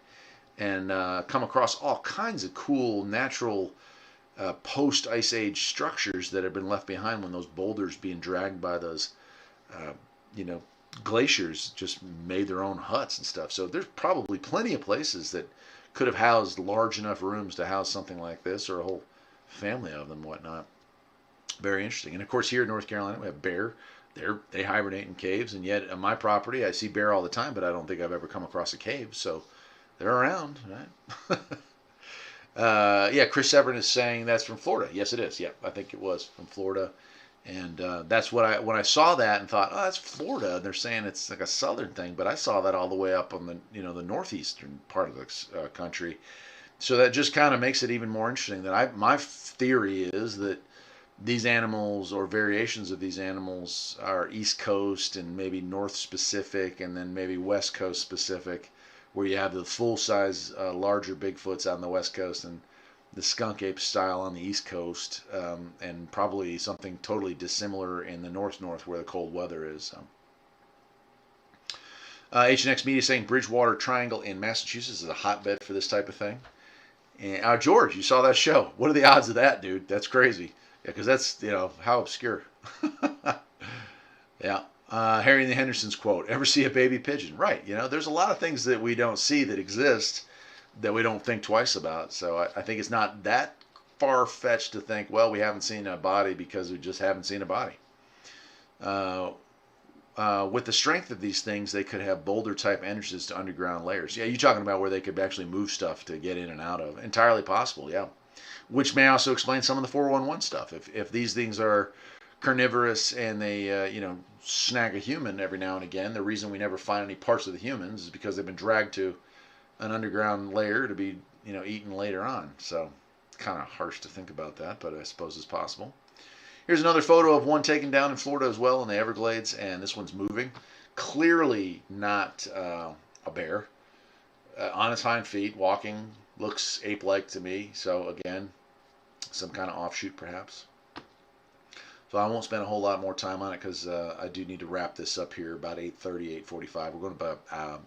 and come across all kinds of cool natural post-ice age structures that have been left behind when those boulders being dragged by those, you know, glaciers just made their own huts and stuff. So there's probably plenty of places that could have housed large enough rooms to house something like this, or a whole family of them, whatnot. Very interesting. And of course, here in North Carolina, we have bear. They hibernate in caves, and yet on my property, I see bear all the time, but I don't think I've ever come across a cave. So they're around, right? Yeah, Chris Severn is saying that's from Florida. Yes, it is. Yeah, I think it was from Florida. And that's what when I saw that and thought, oh, that's Florida. And they're saying it's like a southern thing, but I saw that all the way up on the northeastern part of the country. So that just kind of makes it even more interesting. That my theory is that these animals or variations of these animals are East Coast and maybe North specific, and then maybe West Coast specific, where you have the full size larger Bigfoots out on the West Coast and the skunk ape style on the East Coast, and probably something totally dissimilar in the north where the cold weather is. So. H&X Media saying Bridgewater Triangle in Massachusetts is a hotbed for this type of thing. And George, you saw that show. What are the odds of that, dude? That's crazy. Yeah, because that's, how obscure. Yeah. Harry and the Hendersons quote, ever see a baby pigeon? Right. There's a lot of things that we don't see that exist that we don't think twice about. So I think it's not that far-fetched to think, well, we haven't seen a body because we just haven't seen a body. With the strength of these things, they could have boulder-type entrances to underground layers. Yeah, you're talking about where they could actually move stuff to get in and out of. Entirely possible, yeah. Which may also explain some of the 411 stuff. If these things are carnivorous and they, snag a human every now and again, the reason we never find any parts of the humans is because they've been dragged to an underground layer to be, eaten later on. So kind of harsh to think about that, but I suppose it's possible. Here's another photo of one taken down in Florida as well in the Everglades, and this one's moving. Clearly not a bear. On its hind feet, walking, looks ape-like to me. So again, some kind of offshoot perhaps. So I won't spend a whole lot more time on it because I do need to wrap this up here about 8:30, 8:45. We're going about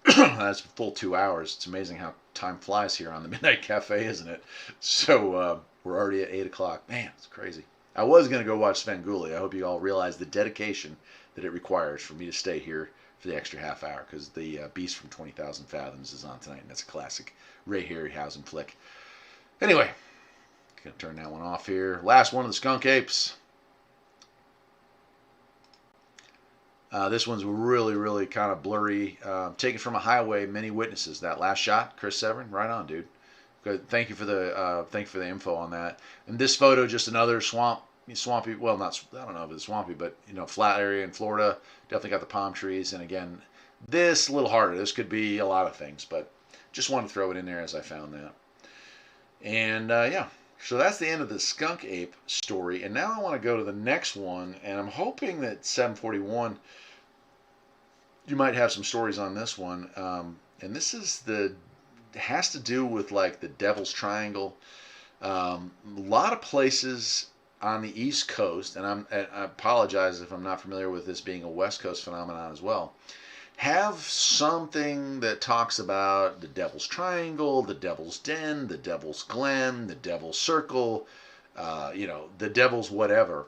that's a full 2 hours. It's amazing how time flies here on the Midnight Cafe, isn't it? So we're already at 8 o'clock. Man, it's crazy. I was going to go watch Svengoolie. I hope you all realize the dedication that it requires for me to stay here for the extra half hour, because the Beast from 20,000 Fathoms is on tonight, and that's a classic Ray Harryhausen flick. Anyway, going to turn that one off here. Last one of the skunk apes. This one's really, really kind of blurry. Taken from a highway, many witnesses. That last shot, Chris Severn, right on, dude. Good. Thank you for the info on that. And this photo, just another swampy. Well, not, I don't know if it's swampy, but flat area in Florida. Definitely got the palm trees. And again, this a little harder. This could be a lot of things, but just wanted to throw it in there as I found that. And yeah. So that's the end of the skunk ape story, and now I want to go to the next one, and I'm hoping that 741, you might have some stories on this one, and this is has to do with like the Devil's Triangle. A lot of places on the East Coast, and I apologize if I'm not familiar with this being a West Coast phenomenon as well, have something that talks about the Devil's Triangle, the Devil's Den, the Devil's Glen, the Devil's Circle, the Devil's whatever.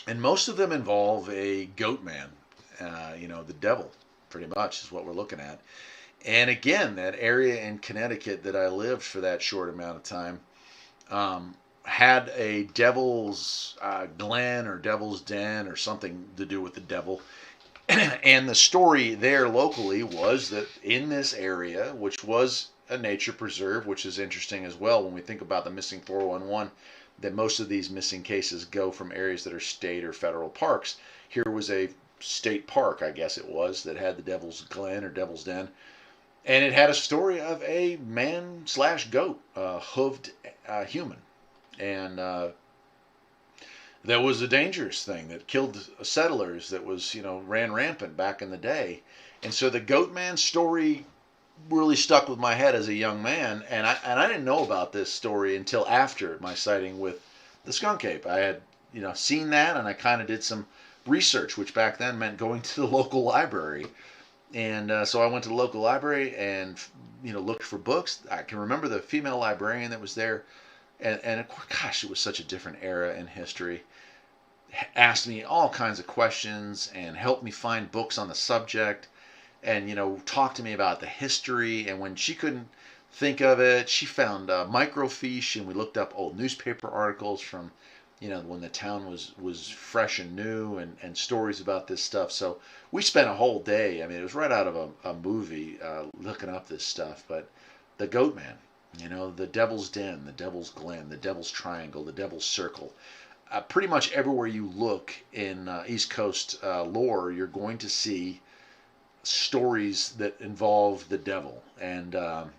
And most of them involve a goat man, the devil, pretty much is what we're looking at. And again, that area in Connecticut that I lived for that short amount of time had a Devil's Glen or Devil's Den or something to do with the devil. And the story there locally was that in this area, which was a nature preserve, which is interesting as well when we think about the missing 411, that most of these missing cases go from areas that are state or federal parks. Here was a state park, I guess it was, that had the Devil's Glen or Devil's Den. And it had a story of a man slash goat, hooved human. And that was a dangerous thing that killed settlers, that was, ran rampant back in the day. And so the goat man story really stuck with my head as a young man. And I didn't know about this story until after my sighting with the skunk ape. I had, seen that, and I kind of did some research, which back then meant going to the local library. And so I went to the local library and, looked for books. I can remember the female librarian that was there. And gosh, it was such a different era in history. Asked me all kinds of questions and helped me find books on the subject, and talked to me about the history. And when she couldn't think of it, she found microfiche, and we looked up old newspaper articles from when the town was fresh and new, and stories about this stuff. So we spent a whole day. I mean, it was right out of a movie, looking up this stuff. But the goat man, the Devil's Den, the Devil's Glen, the Devil's Triangle, the Devil's Circle. Pretty much everywhere you look in East Coast lore, you're going to see stories that involve the devil and a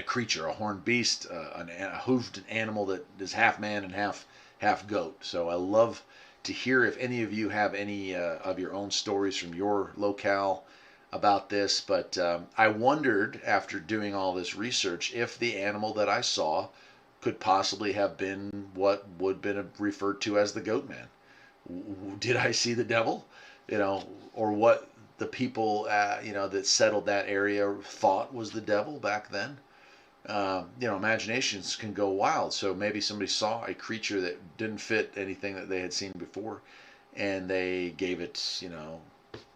creature, a horned beast, a hooved animal that is half man and half goat. So I love to hear if any of you have any of your own stories from your locale about this. But I wondered, after doing all this research, if the animal that I saw could possibly have been what would have been referred to as the goat man. Did I see the devil? Or what the people, that settled that area thought was the devil back then. Imaginations can go wild. So maybe somebody saw a creature that didn't fit anything that they had seen before, and they gave it,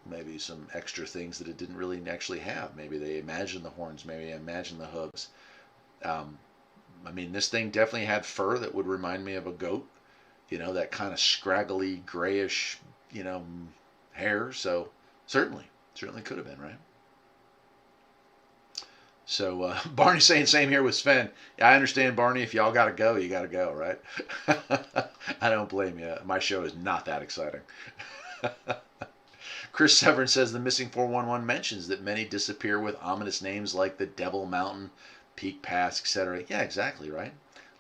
maybe some extra things that it didn't really actually have. Maybe they imagined the horns, maybe they imagined the hooves. This thing definitely had fur that would remind me of a goat, that kind of scraggly, grayish, hair. So certainly could have been, right? So Barney's saying same here with Sven. Yeah, I understand, Barney. If y'all got to go, you got to go, right? I don't blame you. My show is not that exciting. Chris Severn says the missing 411 mentions that many disappear with ominous names like the Devil Mountain, Peak Pass, etc. Yeah, exactly, right?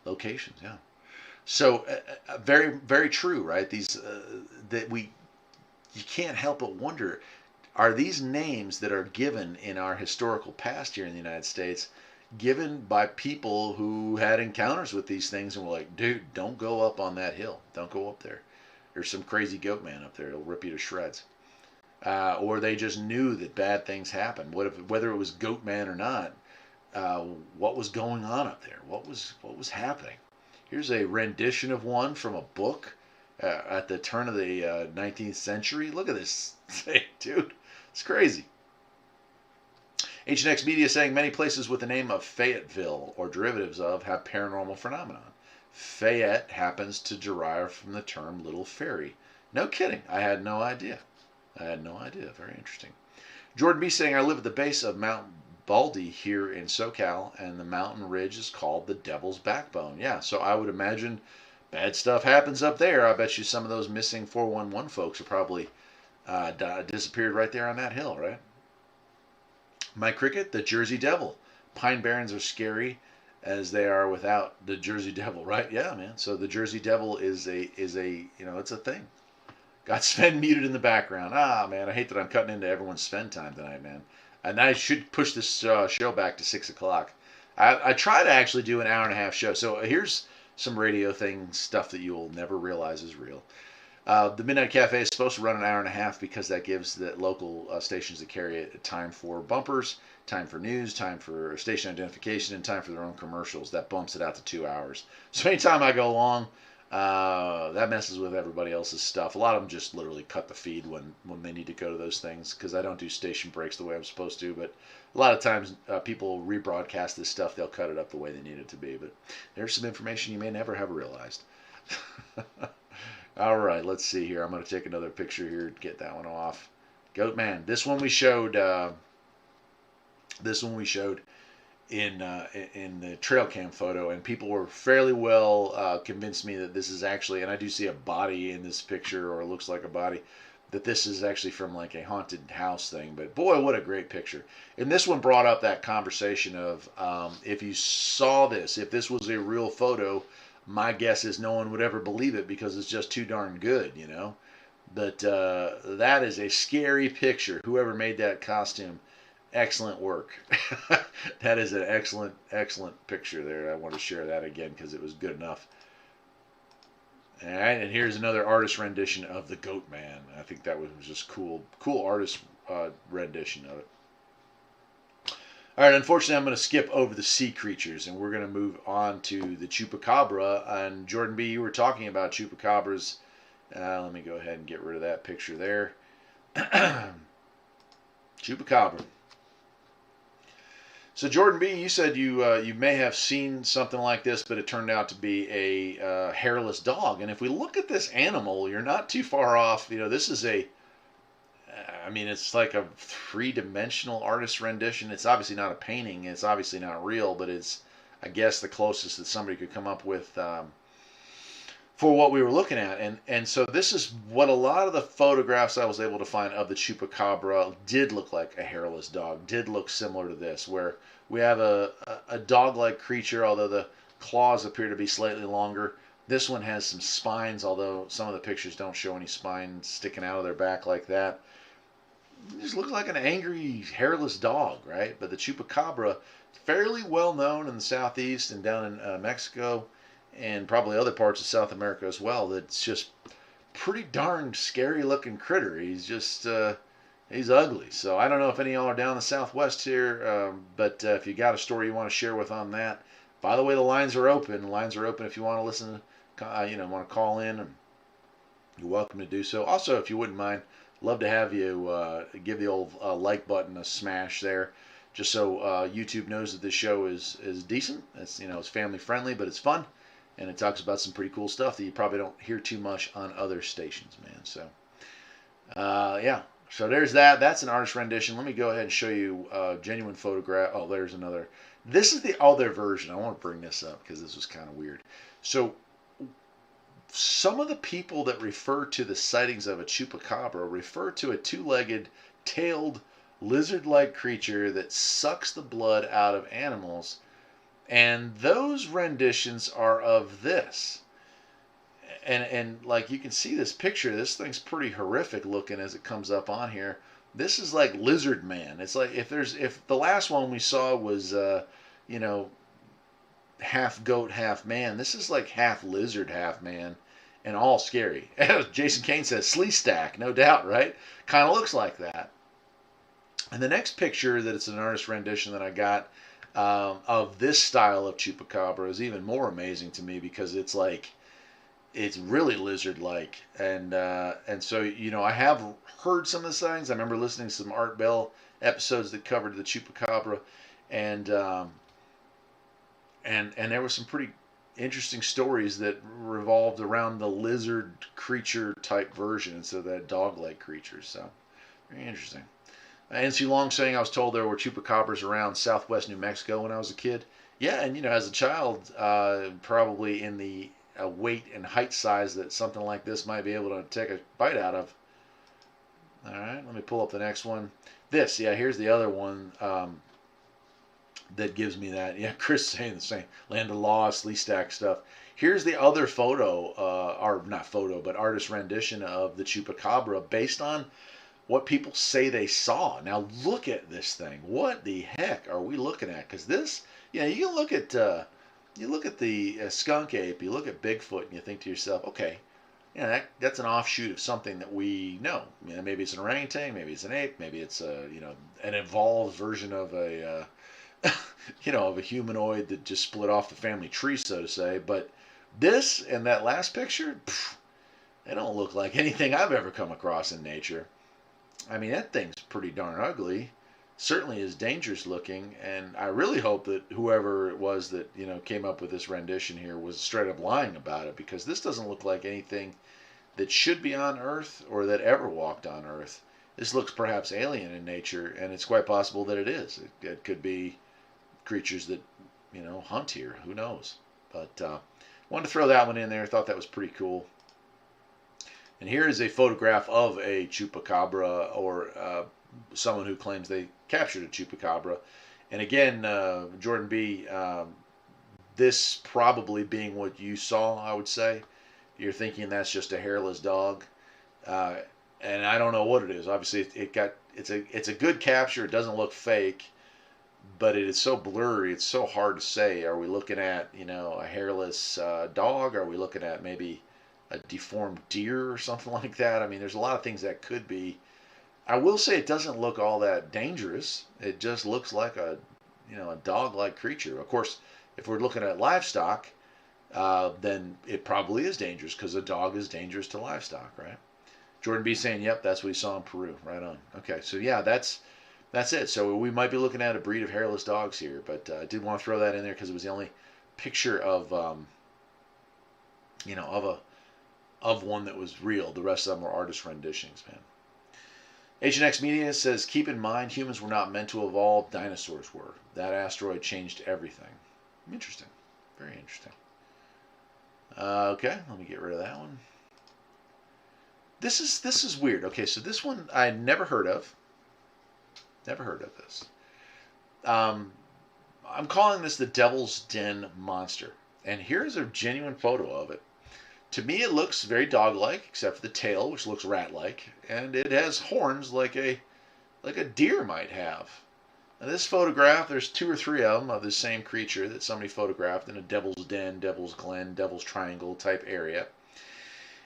Locations, yeah. So very, very true, right? These you can't help but wonder, are these names that are given in our historical past here in the United States given by people who had encounters with these things and were like, dude, don't go up on that hill. Don't go up there. There's some crazy goat man up there. It'll rip you to shreds. Or they just knew that bad things happened. Whether it was goat man or not, what was going on up there? What was happening? Here's a rendition of one from a book at the turn of the 19th century. Look at this thing, dude. It's crazy. HNX Media saying many places with the name of Fayetteville or derivatives of have paranormal phenomenon. Fayette happens to derive from the term little fairy. No kidding. I had no idea. Very interesting. Jordan B saying I live at the base of Mount Baldy here in SoCal, and the mountain ridge is called the Devil's Backbone. Yeah, so I would imagine bad stuff happens up there. I bet you some of those missing 411 folks are probably disappeared right there on that hill, right? My Cricket, the Jersey Devil. Pine Barrens are scary as they are without the Jersey Devil, right? Yeah, man. So the Jersey Devil is a it's a thing. Got Sven muted in the background. Ah, man, I hate that I'm cutting into everyone's Sven time tonight, man. And I should push this show back to 6 o'clock. I try to actually do an hour and a half show. So here's some radio thing stuff that you'll never realize is real. The Midnight Cafe is supposed to run an hour and a half because that gives the local stations that carry it time for bumpers, time for news, time for station identification, and time for their own commercials. That bumps it out to 2 hours. So anytime I go long, that messes with everybody else's stuff. A lot of them just literally cut the feed when they need to go to those things because I don't do station breaks the way I'm supposed to. But a lot of times people rebroadcast this stuff. They'll cut it up the way they need it to be. But there's some information you may never have realized. All right, let's see here. I'm going to take another picture here to get that one off. Goat man. This one we showed. This one we showed in the trail cam photo, and people were fairly well convinced me that this is actually, and I do see a body in this picture, or it looks like a body, that this is actually from like a haunted house thing. But boy, what a great picture. And this one brought up that conversation of if you saw this, if this was a real photo, my guess is no one would ever believe it because it's just too darn good, you know. But that is a scary picture. Whoever made that costume, excellent work. That is an excellent, excellent picture there. I want to share that again because it was good enough. All right, and here's another artist rendition of the Goat Man. I think that was just cool artist rendition of it. All right, unfortunately, I'm going to skip over the sea creatures, and we're going to move on to the Chupacabra. And Jordan B., you were talking about Chupacabras. Let me go ahead and get rid of that picture there. Chupacabra. So Jordan B., you said you may have seen something like this, but it turned out to be a hairless dog. And if we look at this animal, you're not too far off. You know, this is I mean, it's like a three-dimensional artist rendition. It's obviously not a painting. It's obviously not real, but it's, I guess, the closest that somebody could come up with for what we were looking at. And so this is what a lot of the photographs I was able to find of the Chupacabra did look like a hairless dog, did look similar to this, where we have a dog-like creature, although the claws appear to be slightly longer. This one has some spines, although some of the pictures don't show any spines sticking out of their back like that. It just looks like an angry, hairless dog, right? But the Chupacabra, fairly well known in the southeast and down in Mexico, and probably other parts of South America as well. That's just pretty darn scary looking critter. He's just he's ugly. So I don't know if any of y'all are down in the Southwest here, but if you got a story you want to share with on that. By the way, the lines are open. The lines are open if you want to listen, want to call in, and you're welcome to do so. Also, if you wouldn't mind, love to have you give the old like button a smash there, just so YouTube knows that this show is decent. It's it's family friendly, but it's fun. And it talks about some pretty cool stuff that you probably don't hear too much on other stations, man. So, yeah. So there's that. That's an artist rendition. Let me go ahead and show you a genuine photograph. Oh, there's another. This is the other version. I want to bring this up because this was kind of weird. So some of the people that refer to the sightings of a Chupacabra refer to a two-legged, tailed, lizard-like creature that sucks the blood out of animals. And those renditions are of this. And like you can see this picture, this thing's pretty horrific looking as it comes up on here. This is like Lizard Man. It's like if the last one we saw was half goat, half man, this is like half lizard, half man, and all scary. Jason Kane says Slee Stack, no doubt, right? Kind of looks like that. And the next picture that it's an artist rendition that I got of this style of Chupacabra is even more amazing to me because it's really lizard-like, and so I have heard some of the sightings. I remember listening to some Art Bell episodes that covered the Chupacabra, and there were some pretty interesting stories that revolved around the lizard creature type version instead of that dog-like creature. So very interesting. NC Long saying, I was told there were Chupacabras around southwest New Mexico when I was a kid. Yeah, and as a child, probably in the weight and height size that something like this might be able to take a bite out of. All right, let me pull up the next one. Here's the other one that gives me that. Yeah, Chris saying the same. Land of Lost, Lee Stack stuff. Here's the other photo, or not photo, but artist rendition of the Chupacabra based on what people say they saw. Now look at this thing. What the heck are we looking at? Because this, you look at the skunk ape, you look at Bigfoot, and you think to yourself, okay, that's an offshoot of something that we know. Maybe it's an orangutan, maybe it's an ape, maybe it's an evolved version of a of a humanoid that just split off the family tree, so to say. But this and that last picture, they don't look like anything I've ever come across in nature. I mean, that thing's pretty darn ugly. Certainly is dangerous looking, and I really hope that whoever it was that came up with this rendition here was straight up lying about it, because this doesn't look like anything that should be on Earth or that ever walked on Earth. this looks perhaps alien in nature, and it's quite possible that it is. It could be creatures that, hunt here. Who knows? But wanted to throw that one in there. Thought that was pretty cool. And here is a photograph of a chupacabra, or someone who claims they captured a chupacabra. And again, Jordan B., this probably being what you saw, I would say. You're thinking that's just a hairless dog. And I don't know what it is. Obviously, it's a good capture. It doesn't look fake, but it is so blurry. It's so hard to say. Are we looking at a hairless dog? Are we looking at maybe a deformed deer or something like that? I mean, there's a lot of things that could be. I will say it doesn't look all that dangerous. It just looks like a dog-like creature. Of course, if we're looking at livestock, then it probably is dangerous, because a dog is dangerous to livestock, right? Jordan B saying, yep, that's what he saw in Peru. Right on. Okay, so yeah, that's it. So we might be looking at a breed of hairless dogs here, but I did want to throw that in there because it was the only picture of, of one that was real. The rest of them were artist renditions, man. H&X Media says, keep in mind, humans were not meant to evolve, dinosaurs were. That asteroid changed everything. Interesting. Very interesting. Okay, let me get rid of that one. This is weird. Okay, so this one I never heard of. Never heard of this. I'm calling this the Devil's Den Monster. And here's a genuine photo of it. To me, it looks very dog-like, except for the tail, which looks rat-like. And it has horns like a deer might have. Now, this photograph, there's 2 or 3 of them of this same creature that somebody photographed in a Devil's Den, Devil's Glen, Devil's Triangle type area.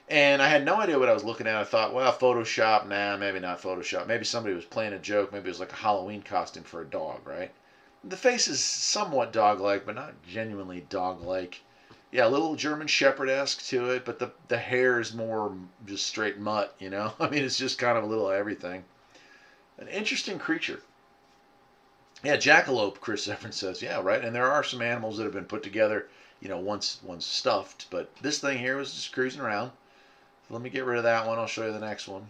And I had no idea what I was looking at. I thought, well, Photoshop, nah, maybe not Photoshop. Maybe somebody was playing a joke. Maybe it was like a Halloween costume for a dog, right? The face is somewhat dog-like, but not genuinely dog-like. Yeah, a little German Shepherd-esque to it, but the hair is more just straight mutt, I mean, it's just kind of a little everything. An interesting creature. Yeah, jackalope, Chris Evans says. Yeah, right. And there are some animals that have been put together, once stuffed. But this thing here was just cruising around. So let me get rid of that one. I'll show you the next one.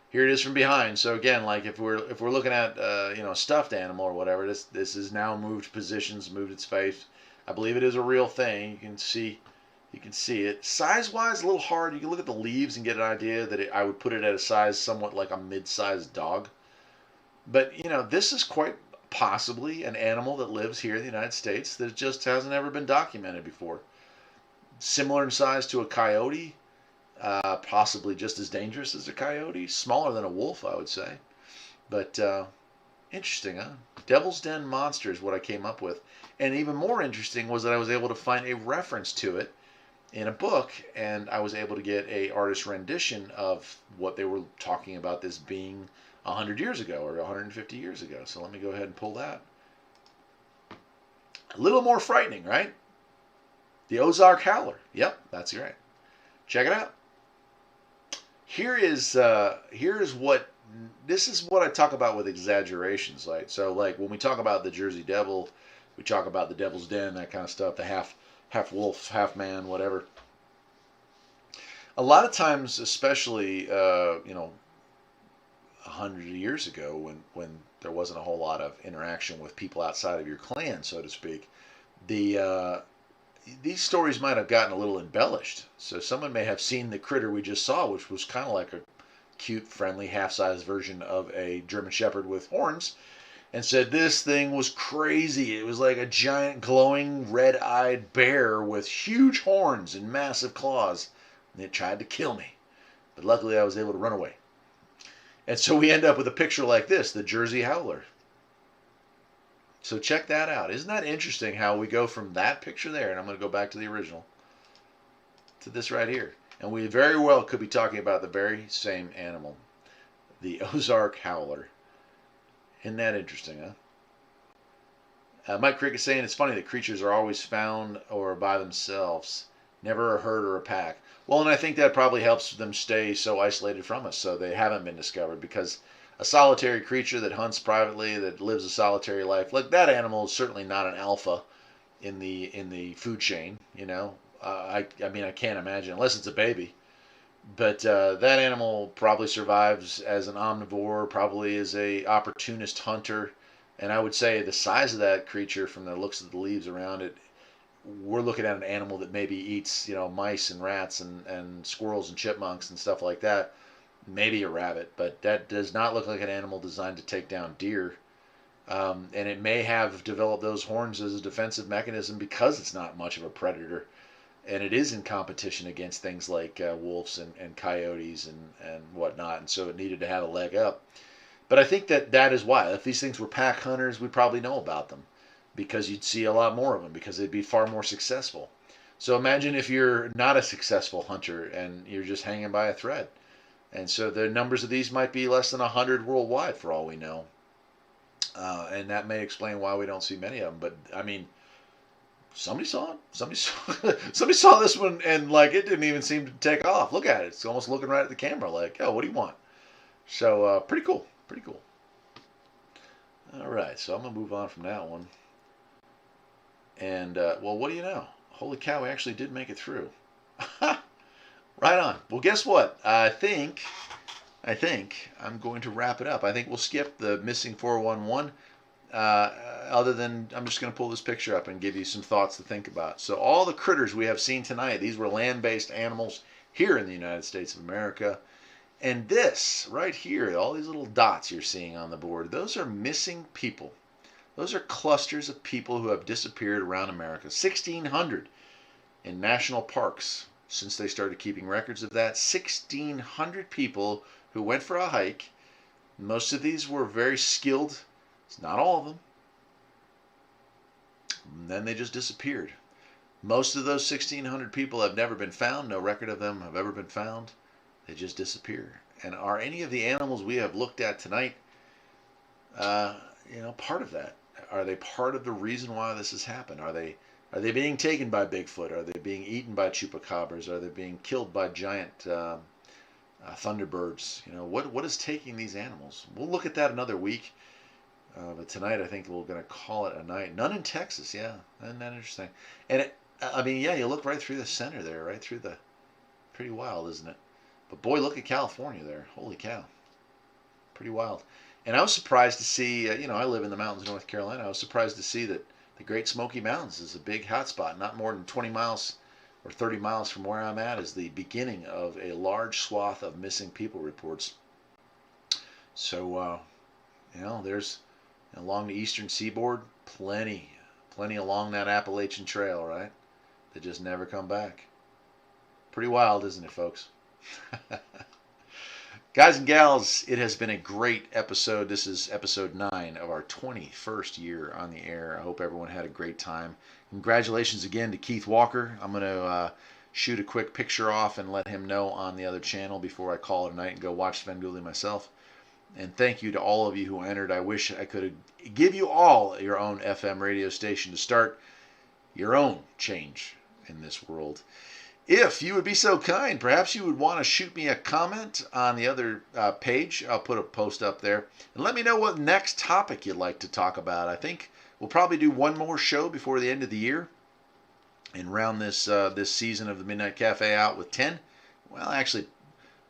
Here it is from behind. So again, like if we're looking at a stuffed animal or whatever, this is now moved positions, moved its face. I believe it is a real thing. You can see it. Size-wise, a little hard. You can look at the leaves and get an idea that I would put it at a size somewhat like a mid-sized dog. But this is quite possibly an animal that lives here in the United States that just hasn't ever been documented before. Similar in size to a coyote, possibly just as dangerous as a coyote, smaller than a wolf, I would say. But interesting, huh? Devil's Den Monster is what I came up with. And even more interesting was that I was able to find a reference to it in a book, and I was able to get a artist rendition of what they were talking about this being 100 years ago or 150 years ago. So let me go ahead and pull that. A little more frightening, right? The Ozark Howler. Yep, that's right. Check it out. Here is what I talk about with exaggerations. Like when we talk about the Jersey Devil, we talk about the Devil's Den, that kind of stuff, the half wolf, half man, whatever. A lot of times, especially 100 years ago, when there wasn't a whole lot of interaction with people outside of your clan, so to speak, these stories might have gotten a little embellished. So someone may have seen the critter we just saw, which was kind of like a cute, friendly, half-sized version of a German Shepherd with horns, and said this thing was crazy. It was like a giant, glowing, red-eyed bear with huge horns and massive claws, and it tried to kill me. But luckily I was able to run away. And so we end up with a picture like this, the Jersey Howler. So check that out. Isn't that interesting how we go from that picture there, and I'm going to go back to the original, to this right here. And we very well could be talking about the very same animal, the Ozark Howler. Isn't that interesting, huh? Mike Crick is saying it's funny that creatures are always found or by themselves, never a herd or a pack. Well, and I think that probably helps them stay so isolated from us, so they haven't been discovered, because a solitary creature that hunts privately, that lives a solitary life, like that animal is certainly not an alpha in the food chain, I mean, I can't imagine, unless it's a baby. But that animal probably survives as an omnivore, probably is a opportunist hunter, and I would say the size of that creature, from the looks of the leaves around it, we're looking at an animal that maybe eats, mice and rats and squirrels and chipmunks and stuff like that. Maybe a rabbit, but that does not look like an animal designed to take down deer. And it may have developed those horns as a defensive mechanism because it's not much of a predator. And it is in competition against things like wolves and coyotes and whatnot. And so it needed to have a leg up. But I think that is why. If these things were pack hunters, we'd probably know about them because you'd see a lot more of them because they'd be far more successful. So imagine if you're not a successful hunter and you're just hanging by a thread. And so the numbers of these might be less than 100 worldwide for all we know. And that may explain why we don't see many of them. But I mean, somebody saw it. Somebody saw this one, and like it didn't even seem to take off. Look at it; it's almost looking right at the camera, like, "Oh, what do you want?" So pretty cool, pretty cool. All right, so I'm gonna move on from that one. And well, what do you know? Holy cow, we actually did make it through. Right on. Well, guess what? I think I'm going to wrap it up. I think we'll skip the missing 411. Other than I'm just going to pull this picture up and give you some thoughts to think about. So all the critters we have seen tonight, these were land-based animals here in the United States of America. And this right here, all these little dots you're seeing on the board, those are missing people. Those are clusters of people who have disappeared around America. 1,600 in national parks since they started keeping records of that. 1,600 people who went for a hike. Most of these were very skilled. It's not all of them. And then they just disappeared. Most of those 1,600 people have never been found. No record of them have ever been found. They just disappear. And are any of the animals we have looked at tonight, part of that? Are they part of the reason why this has happened? Are they being taken by Bigfoot? Are they being eaten by Chupacabras? Are they being killed by giant thunderbirds? What is taking these animals? We'll look at that another week. But tonight, I think we're going to call it a night. None in Texas, yeah. Isn't that interesting? And you look right through the center there, right through the. Pretty wild, isn't it? But boy, look at California there. Holy cow. Pretty wild. And I was surprised to see, I live in the mountains of North Carolina. I was surprised to see that the Great Smoky Mountains is a big hotspot. Not more than 20 miles or 30 miles from where I'm at is the beginning of a large swath of missing people reports. So, there's along the eastern seaboard, plenty along that Appalachian Trail, right? They just never come back. Pretty wild, isn't it, folks? Guys and gals, it has been a great episode. This is episode 9 of our 21st year on the air. I hope everyone had a great time. Congratulations again to Keith Walker. I'm going to shoot a quick picture off and let him know on the other channel before I call it a night and go watch Svengoolie myself. And thank you to all of you who entered. I wish I could give you all your own FM radio station to start your own change in this world. If you would be so kind, perhaps you would want to shoot me a comment on the other page. I'll put a post up there. And let me know what next topic you'd like to talk about. I think we'll probably do one more show before the end of the year and round this season of the Midnight Cafe out with 10. Well, actually,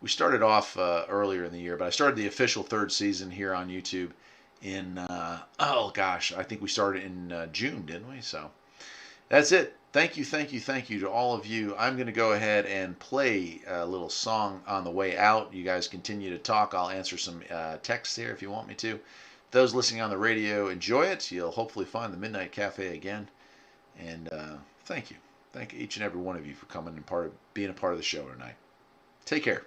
we started off earlier in the year, but I started the official 3rd season here on YouTube in, I think we started in June, didn't we? So that's it. Thank you to all of you. I'm going to go ahead and play a little song on the way out. You guys continue to talk. I'll answer some texts here if you want me to. Those listening on the radio, enjoy it. You'll hopefully find the Midnight Cafe again. And thank you. Thank each and every one of you for coming and being a part of the show tonight. Take care.